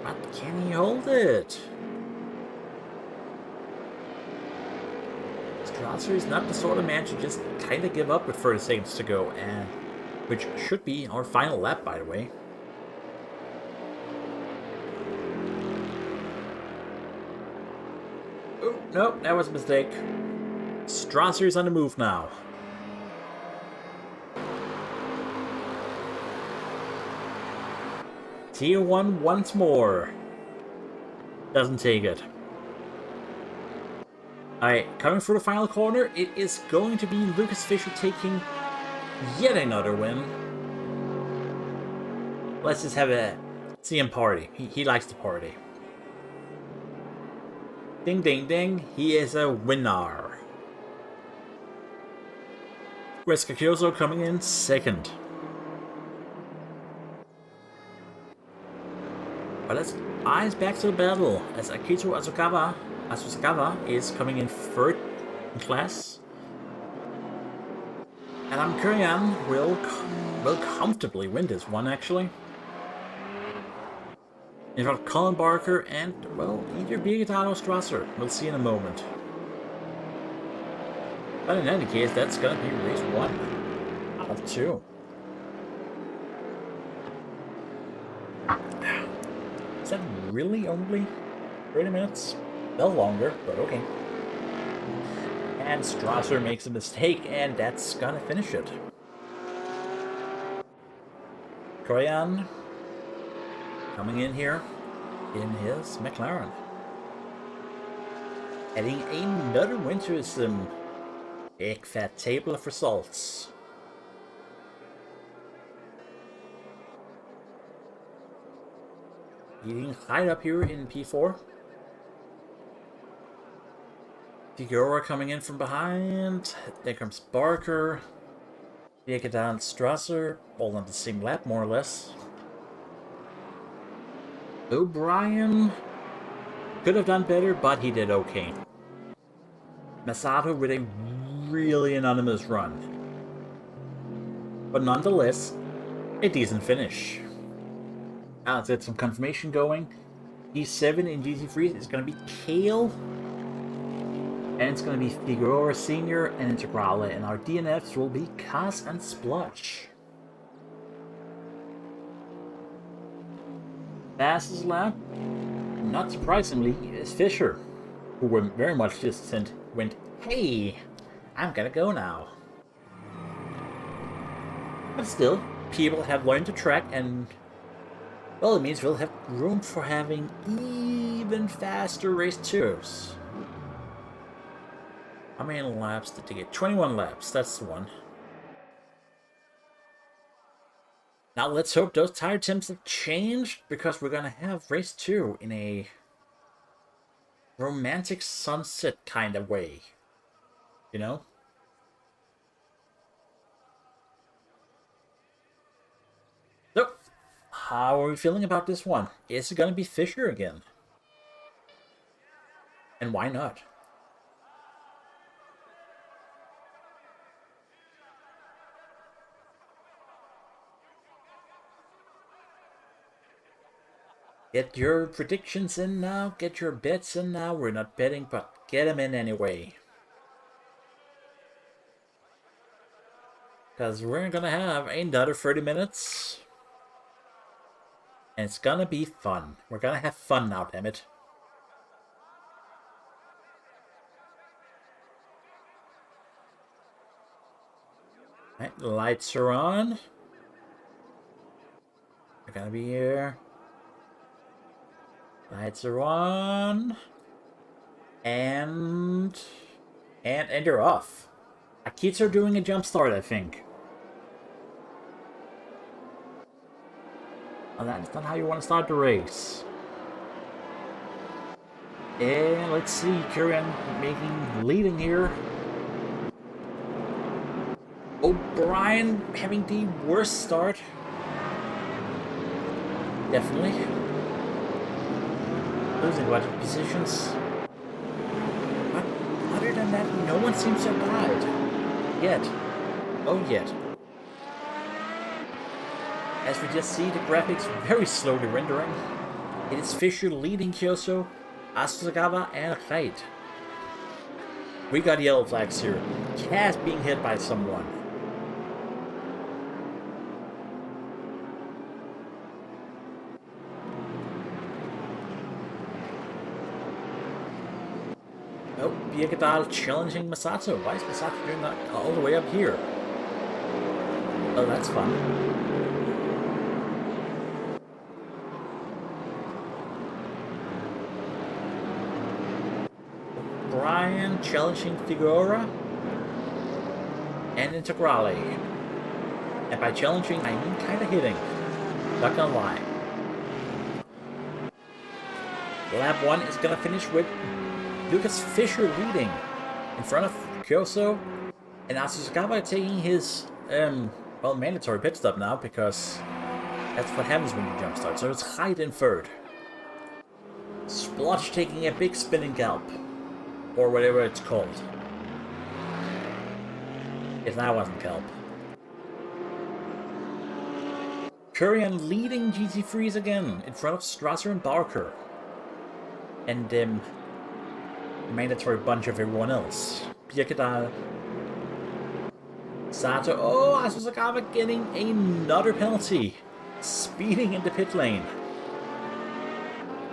But can he hold it? Strasser is not the sort of man to just kind of give up with 30 seconds to go, and which should be our final lap, by the way. Oh, no, that was a mistake. Strasser is on the move now. Tier 1 once more. Doesn't take it. Alright, coming through the final corner, it is going to be Lucas Fisher taking yet another win. Let's just have a CM party. He likes to party. Ding ding ding, he is a winner. Reska Kyoso coming in second. But let's eyes back to the battle as Akito Azukawa Asuzagawa is coming in third in class. And Korean will comfortably win this one, actually. In front of Colin Barker and, well, either Birgittal or Strasser. We'll see in a moment. But in any case, that's gonna be race 1 out of 2. Is that really only 30 minutes? Well, longer, but okay. And Strasser makes a mistake, and that's gonna finish it. Korean coming in here in his McLaren. Adding another win to his big fat table of results. Leading high up here in P4. Figueroa coming in from behind. There comes Barker. Birgittal and Strasser, all on the same lap, more or less. O'Brien could have done better, but he did okay. Masato with a really anonymous run. But nonetheless, a decent finish. Now let's get some confirmation going. P7 in GT3 is going to be Kale. And it's going to be Figueroa Senior and Integrale, and our DNFs will be Kaz and Splotch. Fastest lap, not surprisingly, is Fisher, who were very much distant, went, "Hey, I'm gonna go now." But still, people have learned to track, and well, it means we'll have room for having even faster race 2s. How many laps did they get? 21 laps, that's the one. Now let's hope those tire temps have changed, because we're gonna have race 2 in a romantic sunset kind of way. You know? So, how are we feeling about this one? Is it gonna be Fisher again? And why not? Get your predictions in now, get your bets in now. We're not betting, but get them in anyway. Because we're gonna have another 30 minutes. And it's gonna be fun. We're gonna have fun now, damn it. Alright, lights are on. We're gonna be here. Lights are on. And they're off. Our kids are doing a jump start, I think. Well, that's not how you want to start the race. And let's see, Korean leading here. O'Brien having the worst start. Definitely. Losing a lot of positions. But other than that, no one seems to have died. Yet. Oh, yet. As we just see, the graphics very slowly rendering. It is Fisher leading Kyoso, Asuzagawa, and Reit. We got yellow flags here. Kaz being hit by someone. Oh, Birgittal challenging Masato. Why is Masato doing that all the way up here? Oh, that's fun. Brian challenging Figueroa and Integrale. And by challenging, I mean kind of hitting. Not gonna lie. Lap 1 is gonna finish with Lucas Fisher leading in front of Kyoso, and Asuzagawa taking his well, mandatory pit stop now, because that's what happens when you jumpstart. So it's Reit in third. Splotch taking a big spinning gallop. Or whatever it's called. If that wasn't kelp. Kurian leading GT3s again in front of Strasser and Barker. And mandatory bunch of everyone else. Birkedal. Sato. Oh, Asuzakawa getting another penalty. Speeding in the pit lane.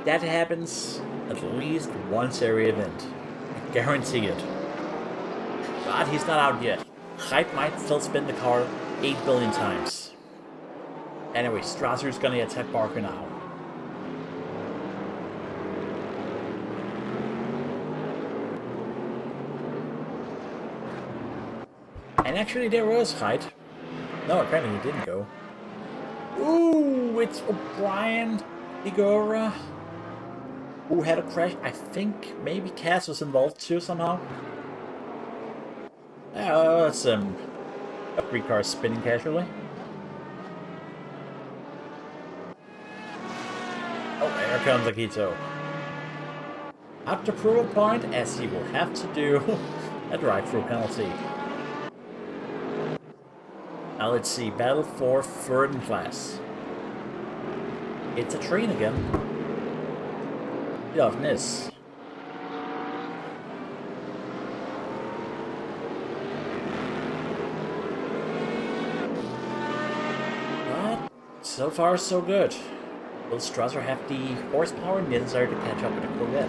That happens at least once every event. I guarantee it. But he's not out yet. Hype might still spin the car 8 billion times. Anyway, Strasser's gonna attack Barker now. And actually there was height. No, apparently he didn't go. Ooh, it's O'Brien, Igora, who had a crash. I think maybe Cass was involved too somehow. That's three cars spinning casually. Oh, there comes Akito. At the approval point, as he will have to do a drive-through penalty. Now let's see, battle for third in class. It's a train again. It often is. But so far so good. Will Strasser have the horsepower necessary to catch up with the Corvette?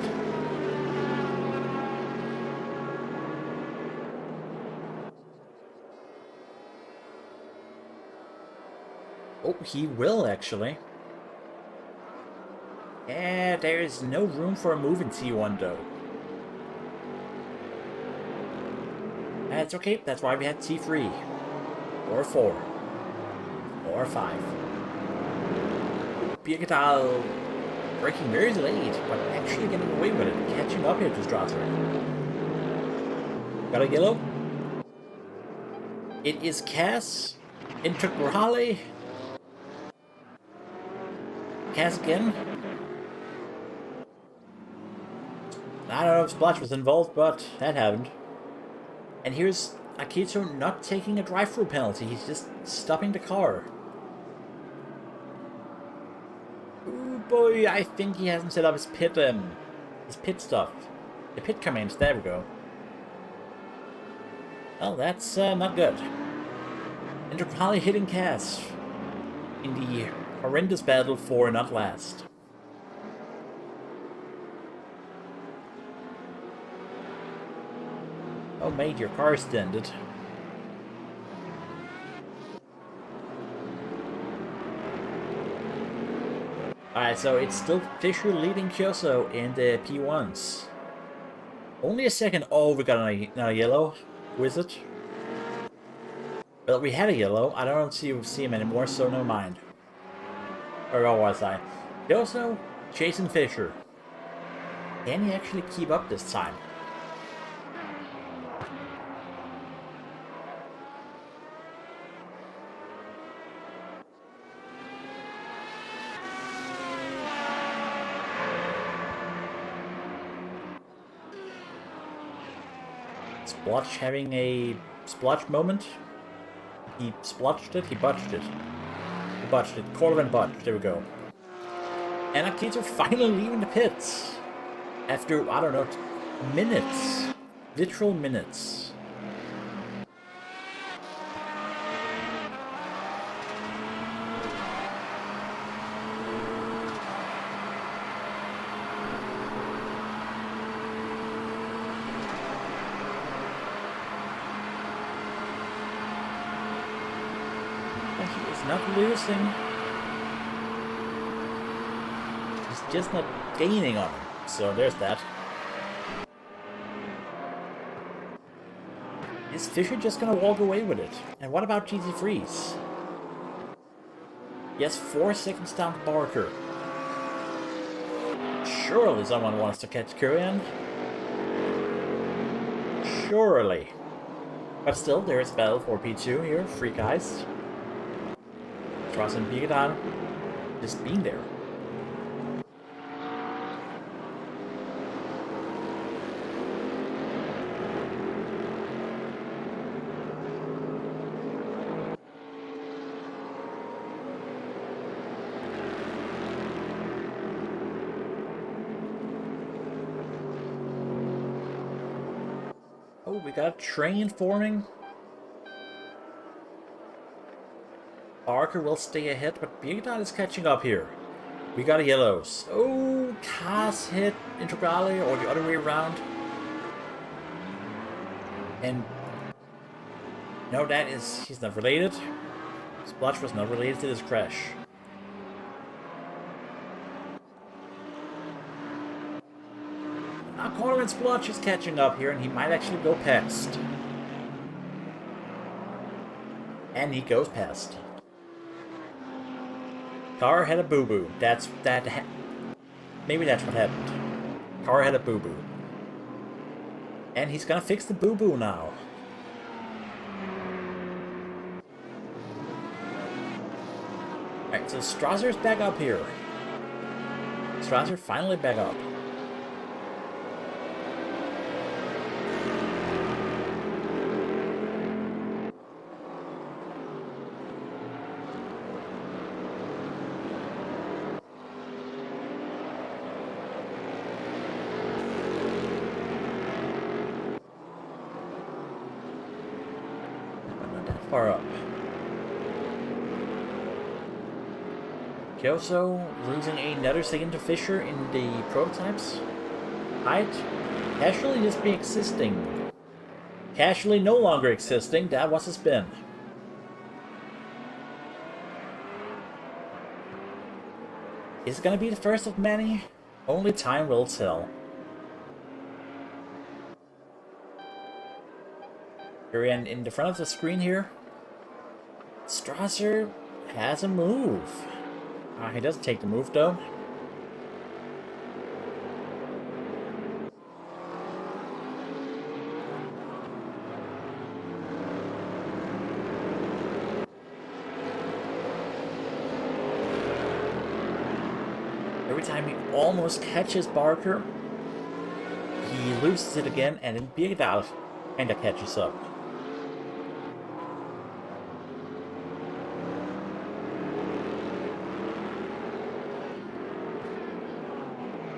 Oh, he will actually. Yeah, there is no room for a move in T1 though. That's okay, that's why we had T3. Or 4. Or 5. Birkedal braking very late, but actually getting away with it, catching up here to Strasser. Got a yellow? It is Cass, Integrale. Cass again. I don't know if Splotch was involved, but that happened. And here's Akito not taking a drive-through penalty, he's just stopping the car. Ooh boy, I think he hasn't set up his pit stuff. The pit commands, there we go. Well, that's not good. And they're probably hitting Cass in the horrendous battle for not last. Oh mate, your car's dented. Alright, so it's still Fisher leading Kyoso in the P1s. Only a second. Oh, we got another yellow. Who is it? Well, we had a yellow. I don't see him anymore, so never mind. Or was I? Kyoso chasing Fisher. Can he actually keep up this time? Splotch having a splotch moment. He splotched it, he botched it. He botched it. Corvin botched. There we go. And Akito finally leaving the pits. After, I don't know, minutes. Literal minutes. Not losing. He's just not gaining on him. So there's that. Is Fisher just gonna walk away with it? And what about GT3s? Yes, 4 seconds down to Barker. Surely someone wants to catch Kurian. Surely. But still, there is battle for P2 here. 3 guys. Strasser and Birkedal just being there. Oh, we got a train forming. Barker will stay ahead, but Birgedal is catching up here. We got a yellows. Oh, cars hit Integrale, or the other way around. And no, he's not related. Splotch was not related to this crash. Now Corner and Splotch is catching up here, and he might actually go past. And he goes past. Car had a boo-boo. Maybe that's what happened. Car had a boo-boo. And he's gonna fix the boo-boo now. Alright, so Strasser's back up here. Strasser finally back up. Far up. Kyoso losing another second to Fisher in the prototypes. Height casually just be existing. Casually no longer existing, that was a spin. Is it gonna be the first of many? Only time will tell. Here in the front of the screen here, Strasser has a move. He doesn't take the move though. Every time he almost catches Barker, he loses it again, and then Birgedal kinda catches up.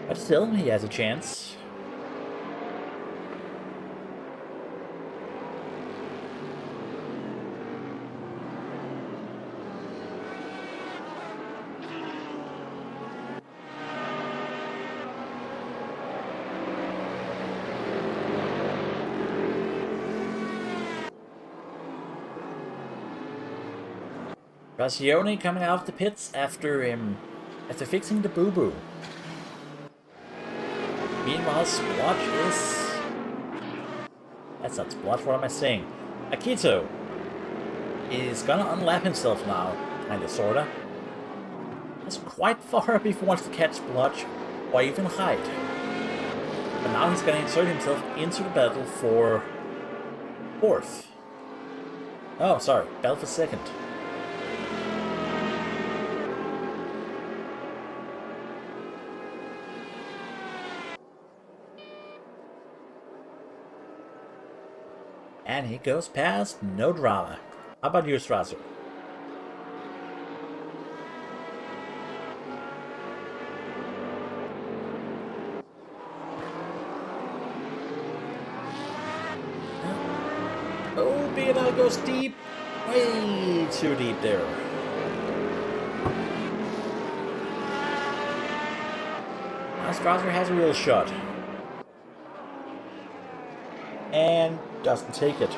But still, he has a chance. Grazioni coming out of the pits after fixing the boo-boo. Meanwhile, Splotch is... That's not Splotch, what am I saying? Akito is gonna unlap himself now, kinda, sorta. That's quite far up if he wants to catch Splotch, or even hide. But now he's gonna insert himself into the battle for 4th. Oh, sorry, battle for 2nd. And he goes past, no drama. How about you, Strasser? Oh, Birgedal goes deep. Way too deep there. Now Strasser has a real shot. And doesn't take it.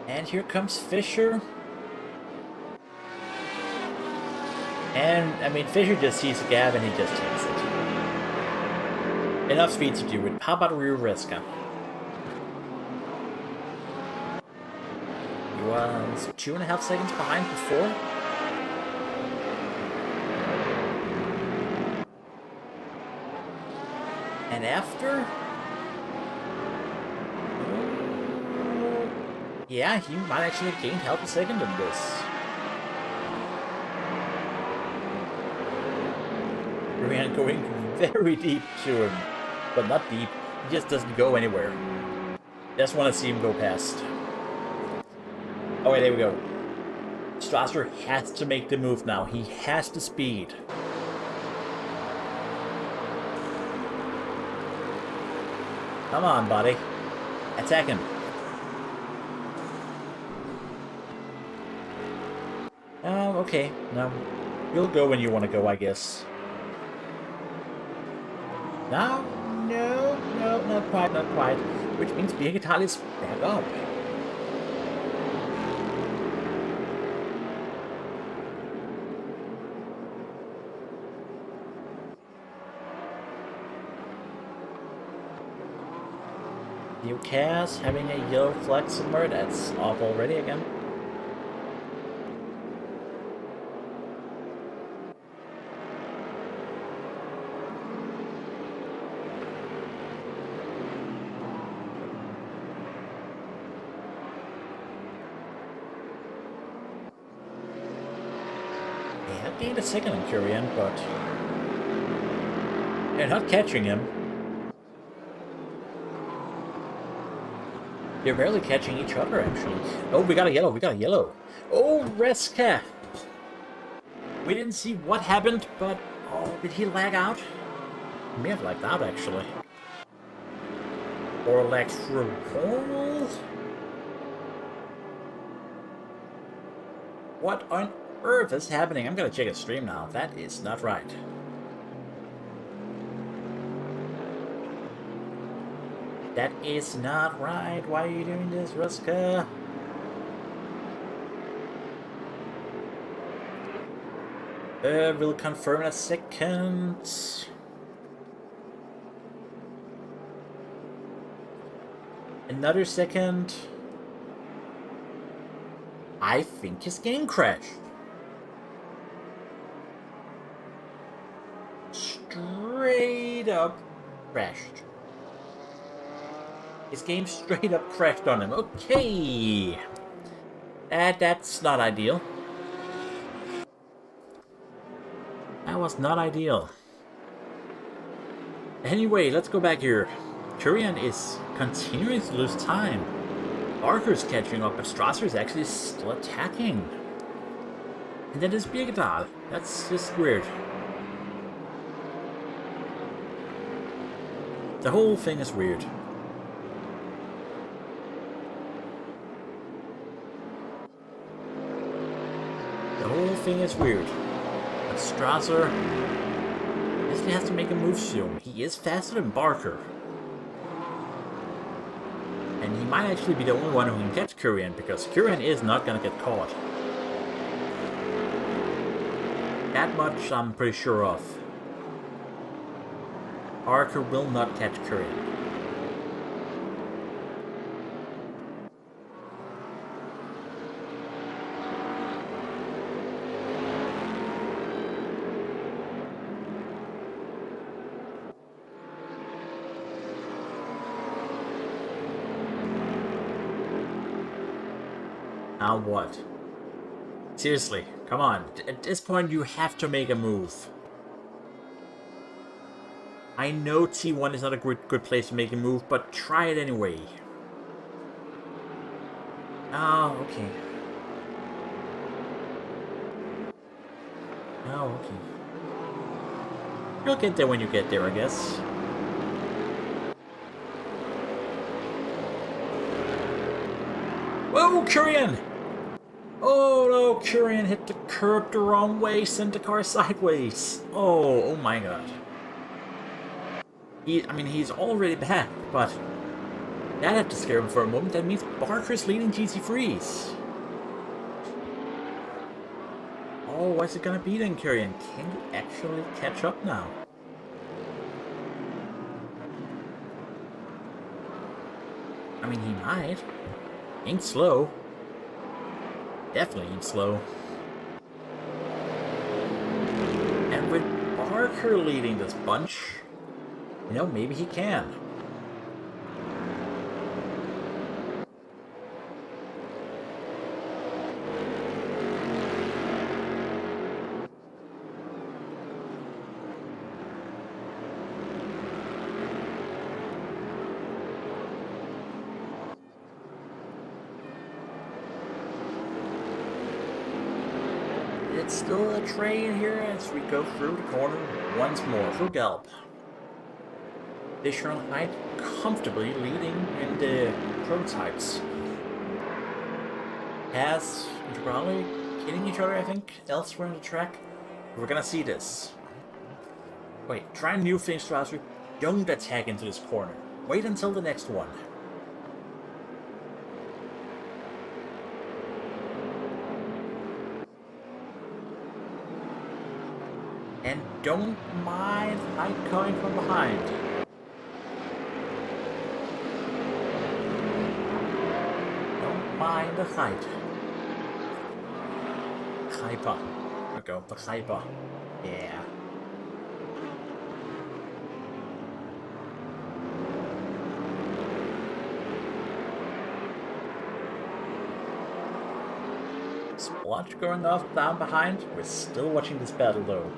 And here comes Fisher. And, I mean, Fisher just sees a gap and he just takes it. Enough speed to do it. How about rear Riska? He was 2.5 seconds behind before. And after... yeah, he might actually have gained half a second in this. We're going very deep to him. But not deep. He just doesn't go anywhere. Just want to see him go past. Oh, wait, there we go. Strasser has to make the move now. He has the speed. Come on, buddy. Attack him. Okay. No. You'll go when you want to go, I guess. No, not quite. Which means Birgital is back up. New Cass having a yellow flag somewhere, that's off already again. Yeah, I gained a second on Curian, but they're not catching him. They're barely catching each other, actually. Oh, we got a yellow. Oh, Reska! We didn't see what happened, but... Oh, did he lag out? He may have lagged out, actually. Or lagged through. Oh. What on earth is happening? I'm gonna check his stream now. That is not right. That is not right. Why are you doing this, Ruska? We'll confirm in a second. Another second. I think his game crashed. Straight up crashed. His game straight up crashed on him. Okay. That's not ideal. That was not ideal. Anyway, let's go back here. Curian is continuing to lose time. Barker's catching up, but Strasser is actually still attacking. And then there's Birgital. That's just weird. The whole thing is weird. The whole thing is weird. But Strasser basically has to make a move soon. He is faster than Barker. And he might actually be the only one who can catch Curian, because Curian is not gonna get caught. That much I'm pretty sure of. Barker will not catch Curian. Now what? Seriously, come on. At this point, you have to make a move. I know T1 is not a good place to make a move, but try it anyway. Oh, okay. Oh, okay. You'll get there when you get there, I guess. Whoa, Curian! Oh no, Curian hit the curb the wrong way, sent the car sideways. Oh my god. I mean, he's already back, but that had to scare him for a moment. That means Barker's leading GT3s. Oh, what's it gonna be then, Curian? Can you actually catch up now? I mean, he might. Ain't slow. Definitely ain't slow. And with Barker leading this bunch, you know, maybe he can. It's still a train here as we go through the corner once more through Galp. Fisher and Hyde comfortably leading in the prototypes. Has probably hitting each other, I think, elsewhere in the track. We're gonna see this. Wait, try new things, Strasser. Don't attack into this corner. Wait until the next one. And don't mind Hyde coming from behind. Don't mind the Hyde. Hyper. There we go, the Hyper. Yeah. Splotch going off down behind. We're still watching this battle though.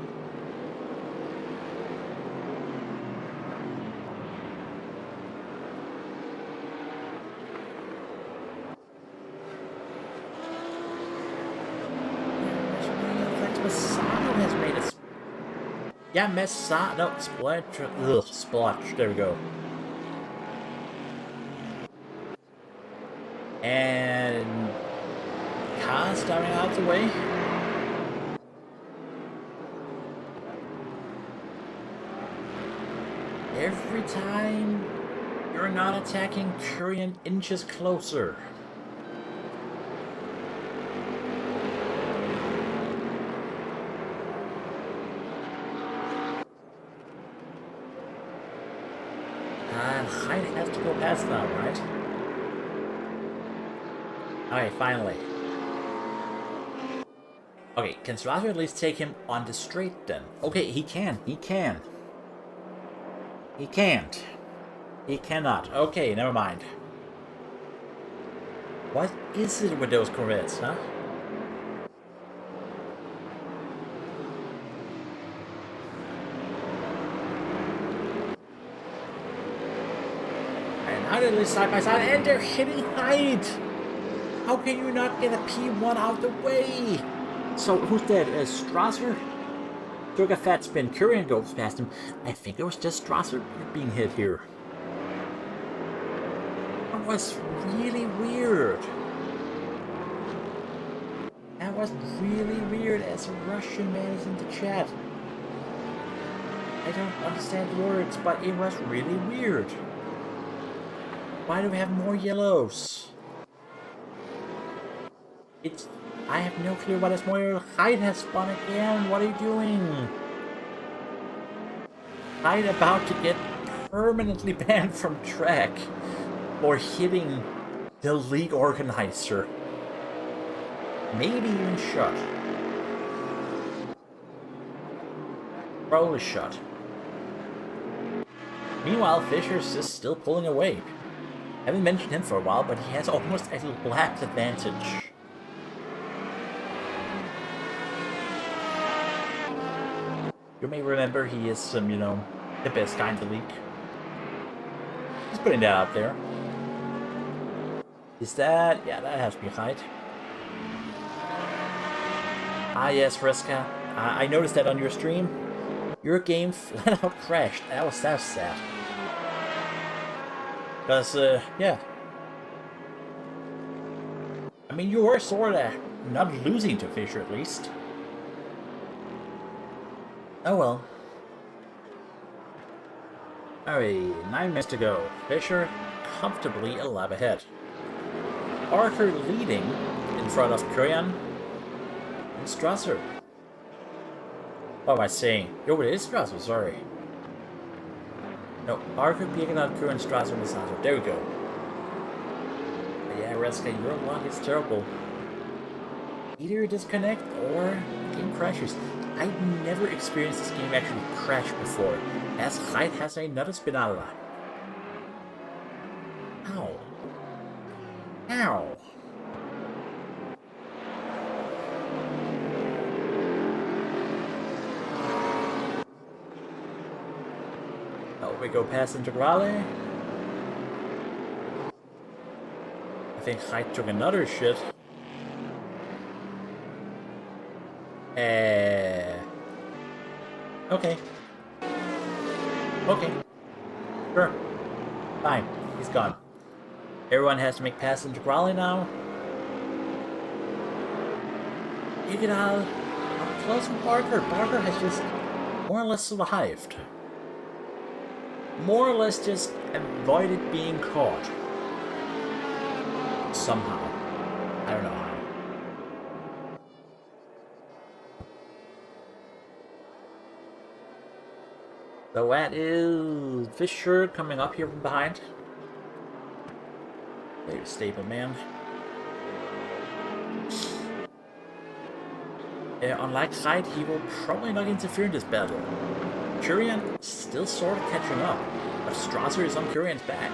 Has made us. Yeah, Messa. No, Splotch. Ugh, Splotch. There we go. And car starting out the way. Every time you're not attacking, Kurian inches closer. And Hyde has to go past now, right? Okay, finally. Okay, can Strasser at least take him on the straight then? Okay, he can. He can. He can't. He cannot. Okay, never mind. What is it with those Corvettes, huh? And now they're side by side, and they're hitting Hyde! How can you not get a P1 out the way? So, who's dead? Strasser? Took a fat spin. Kurian goes past him. I think it was just Strasser being hit here. That was really weird. That was really weird, as a Russian man is in the chat. I don't understand the words, but it was really weird. Why do we have more yellows? I have no clue what is more. Hyde has spun again. What are you doing? Hyde about to get permanently banned from track for hitting the league organizer. Maybe even shot. Probably shot. Meanwhile, Fischer's just still pulling away. Haven't mentioned him for a while, but he has almost a lap advantage. You may remember he is, you know, the best guy in the league. Just putting that out there. Is that... yeah, that has to be Hyde. Ah, yes, Reska. I noticed that on your stream. Your game flat out crashed. That was sad. Because, yeah. I mean, you were sorta not losing to Fischer, at least. Oh well. Alright, 9 minutes to go. Fischer comfortably a lap ahead. Arthur leading in front of Kurian and Strasser. What am I saying? Oh, it is Strasser, sorry. No, Arthur peeking out Kurian, Strasser, and Strasser. There we go. But yeah, Reska, your luck is terrible. Either you disconnect or the game crashes. I've never experienced this game actually crash before, as Hyde has another spinala. Ow. Ow. Oh, we go past Integrale. I think Hyde took another shit. Okay. Okay. Sure. Fine. He's gone. Everyone has to make passes into Raleigh now. You can up close with Barker. Barker has just more or less survived. More or less just avoided being caught. Somehow. I don't know how. So that is Fisher coming up here from behind. There's Stable Man. On Light's side, he will probably not interfere in this battle. Kurian still sort of catching up, but Strasser is on Kurian's back.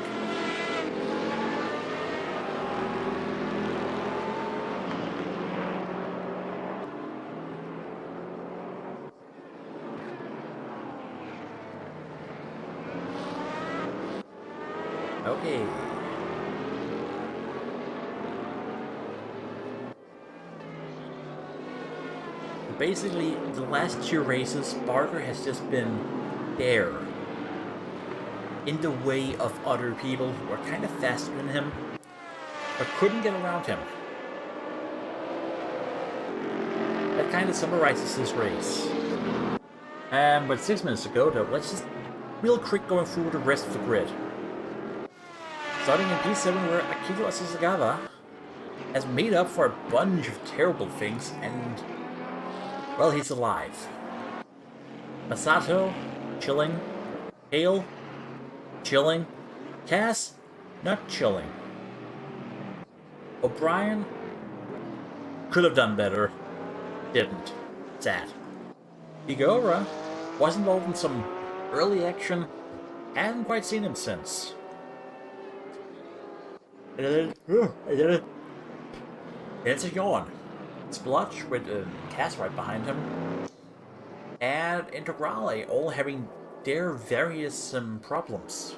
Okay. Basically, the last two races, Barker has just been there, in the way of other people who are kind of faster than him, but couldn't get around him. That kind of summarizes this race. But 6 minutes to go, though, let's just real quick going through the rest of the grid. Starting in P7, where Akito Asasagawa has made up for a bunch of terrible things, and well, he's alive. Masato, chilling. Hale, chilling. Cass, not chilling. O'Brien could have done better. Didn't. Sad. Igora was involved in some early action. Hadn't quite seen him since. It's a yawn. Splotch with Cass right behind him, and Integrale all having their various problems.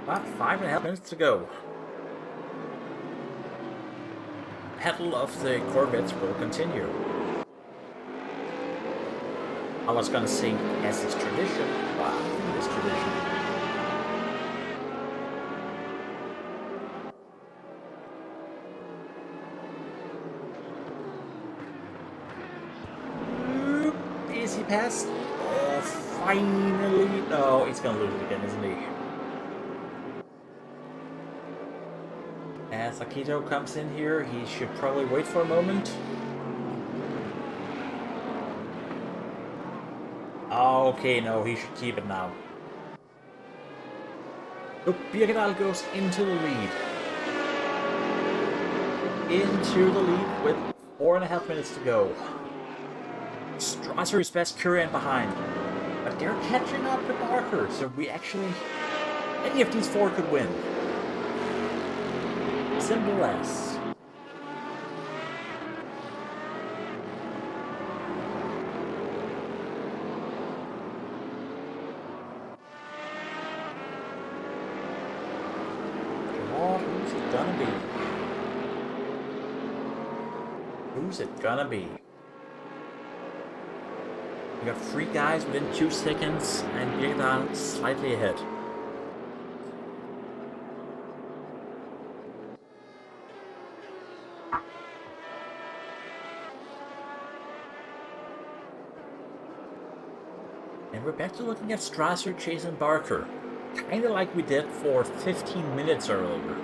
About 5.5 minutes to go. Battle of the Corvettes will continue. I was gonna say as is tradition, but I don't think it's tradition. Easy pass. Oh, finally. No, he's gonna lose it again, isn't he? As Akito comes in here, he should probably wait for a moment. Okay, no, he should keep it now. So Birkedal goes into the lead. Into the lead with 4.5 minutes to go. Strasser is best, Kurian behind. But they're catching up to Barker, so we actually... any of these four could win. Simple as. Who's it gonna be? Who's it gonna be? We got 3 guys within 2 seconds, and Birkedal slightly ahead. And we're back to looking at Strasser chasing Barker. Kinda like we did for 15 minutes earlier.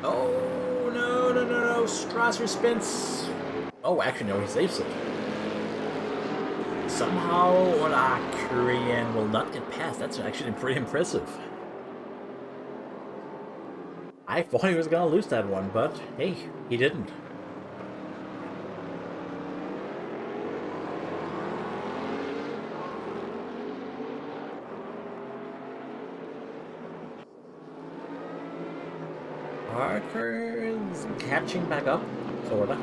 Oh, no. Strasser spins. Oh, actually, no, he saves it. Somehow, Kurian will not get past. That's actually pretty impressive. I thought he was gonna lose that one, but hey, he didn't. Barker is catching back up, sorta.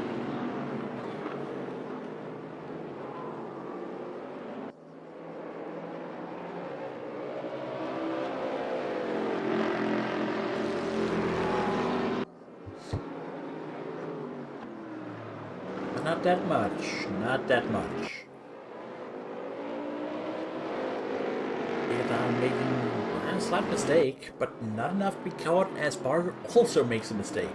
not that much. Not that much. I'm making a slight mistake, but not enough to be caught as Barger also makes a mistake.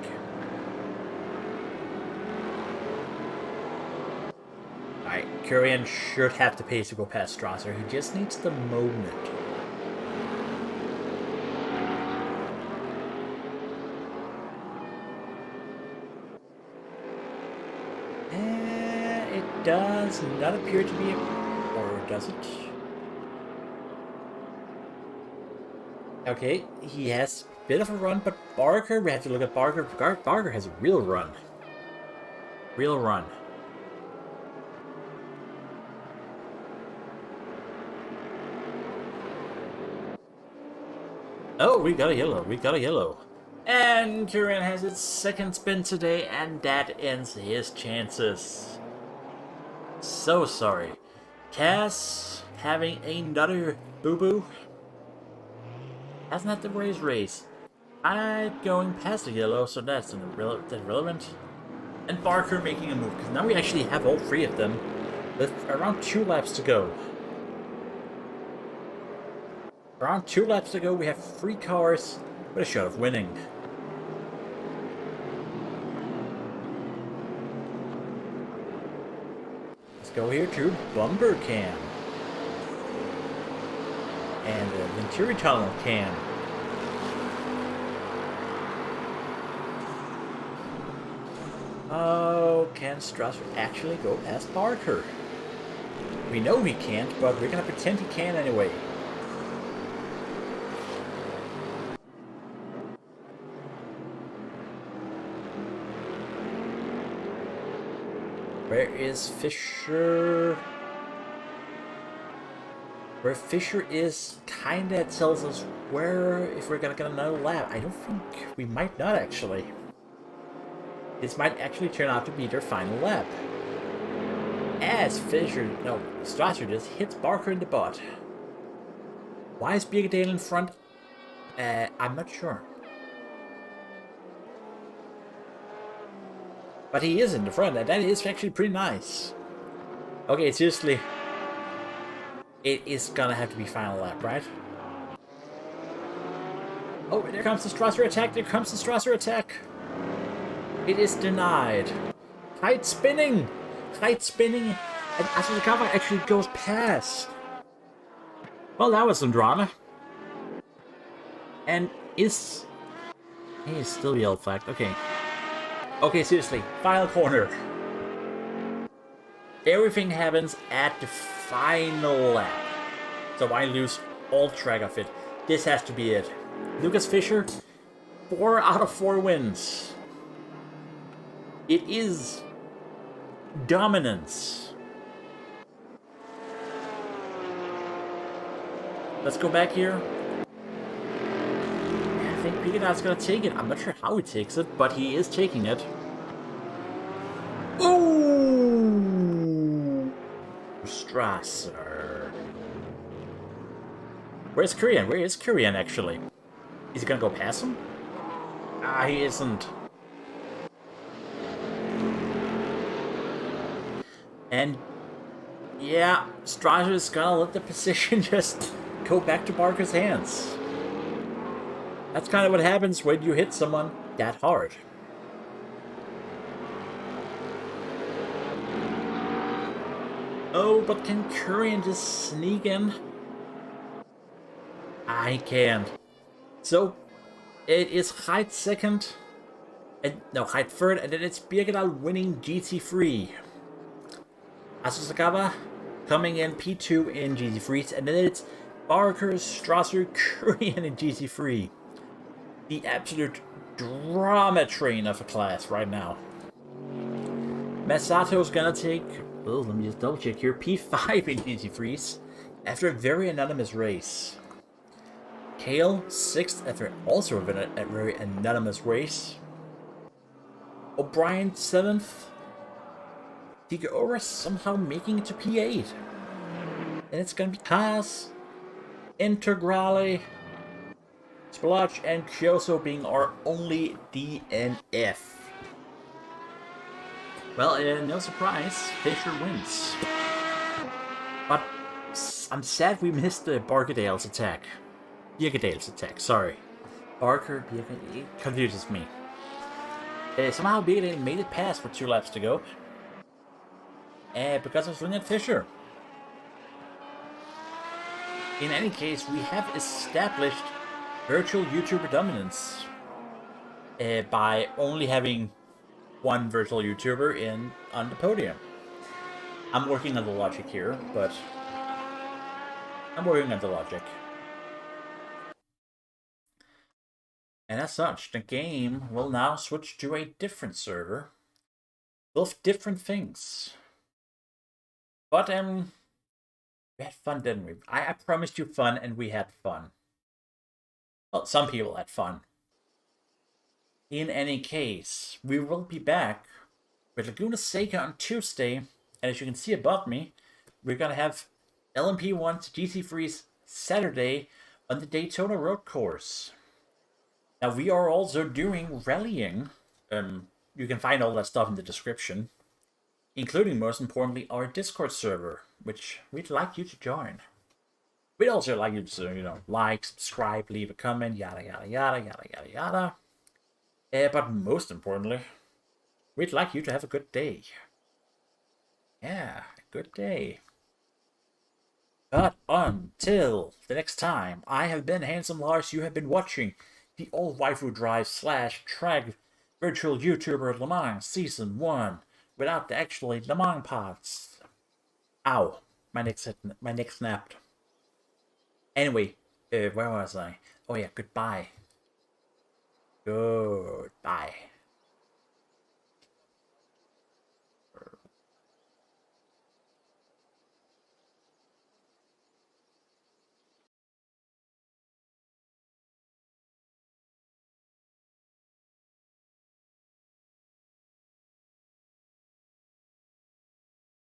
Alright, Kurian should have the pace to go past Strasser. He just needs the moment. It does not appear to be, or does it? Okay, he has a bit of a run, but Barker, we have to look at Barker. Barker has a real run. Real run. Oh, we got a yellow. We got a yellow. And Kurian has its second spin today, and that ends his chances. So sorry. Cass having another boo-boo. Hasn't had the race. I'm going past the yellow, so that's irrelevant. And Barker making a move, because now we actually have all three of them with around 2 laps to go. Around 2 laps to go, we have 3 cars with a shot of winning. Let's go here to Bumper Cam. And the Venturi Tunnel Cam. Oh, can Strasser actually go past Barker? We know he can't, but we're gonna pretend he can anyway. Where is Fisher? Where Fisher is kinda tells us where, if we're gonna get another lap. I don't think we might not actually. This might actually turn out to be their final lap. As Strasser just hits Barker in the butt. Why is Birkedale in front? I'm not sure. But he is in the front, and that is actually pretty nice. Okay, seriously. It is gonna have to be final lap, right? Oh, there comes the Strasser attack, there comes the Strasser attack. It is denied. Kite spinning! Kite spinning, and Asashikawa actually goes past. Well, that was some drama. And he is still yellow flagged, okay. Okay, seriously, final corner. Everything happens at the final lap. So I lose all track of it. This has to be it. Lucas Fisher, 4 out of 4 wins. It is dominance. Let's go back here. I think Pigadot's gonna take it. I'm not sure how he takes it, but he is taking it. Ooh! Strasser. Where's Kurian? Where is Kurian actually? Is he gonna go past him? Ah, he isn't. And yeah, Strasser is gonna let the position just go back to Barker's hands. That's kind of what happens when you hit someone that hard. Oh, but can Kurian just sneak in? I can't. So, it is Hyde second, and no, Hyde third, and then it's Birkedal winning GT3. Asashikawa coming in P2 in GT3, and then it's Barker, Strasser, Kurian in GT3. The absolute drama train of a class right now. Masato's gonna take, well, let me just double check here, P5 in GT3s after a very anonymous race. Kale, 6th after also a very anonymous race. O'Brien, 7th. Figueroa somehow making it to P8. And it's gonna be Haas, Integrale, Splotch, and Kyoso being our only DNF. Well, no surprise, Fisher wins. But I'm sad we missed the Bargadale's attack. Birgadale's attack, sorry. Barker, Birgadale, it confuses me. Somehow Birgadale made it past with 2 laps to go. Because I was looking at Fisher. In any case, we have established virtual YouTuber dominance by only having one virtual YouTuber on the podium. I'm working on the logic here, but I'm working on the logic. And as such, the game will now switch to a different server with different things. But we had fun, didn't we? I promised you fun, and we had fun. Well, some people had fun. In any case, we will be back with Laguna Seca on Tuesday, and as you can see above me, we're gonna have LMP1 GT3's Saturday on the Daytona Road Course. Now, we are also doing rallying. You can find all that stuff in the description, including, most importantly, our Discord server, which we'd like you to join. We'd also like you to, like, subscribe, leave a comment, yada, yada, yada, yada, yada, yada. But most importantly, we'd like you to have a good day. Yeah, a good day. But until the next time, I have been Handsome Lars. You have been watching the Old Waifu Drive / TRACC Virtual YouTuber Le Mans Season 1 without the actually Le Mans parts. Ow, my neck snapped. Anyway, where was I? Oh yeah, goodbye. Goodbye.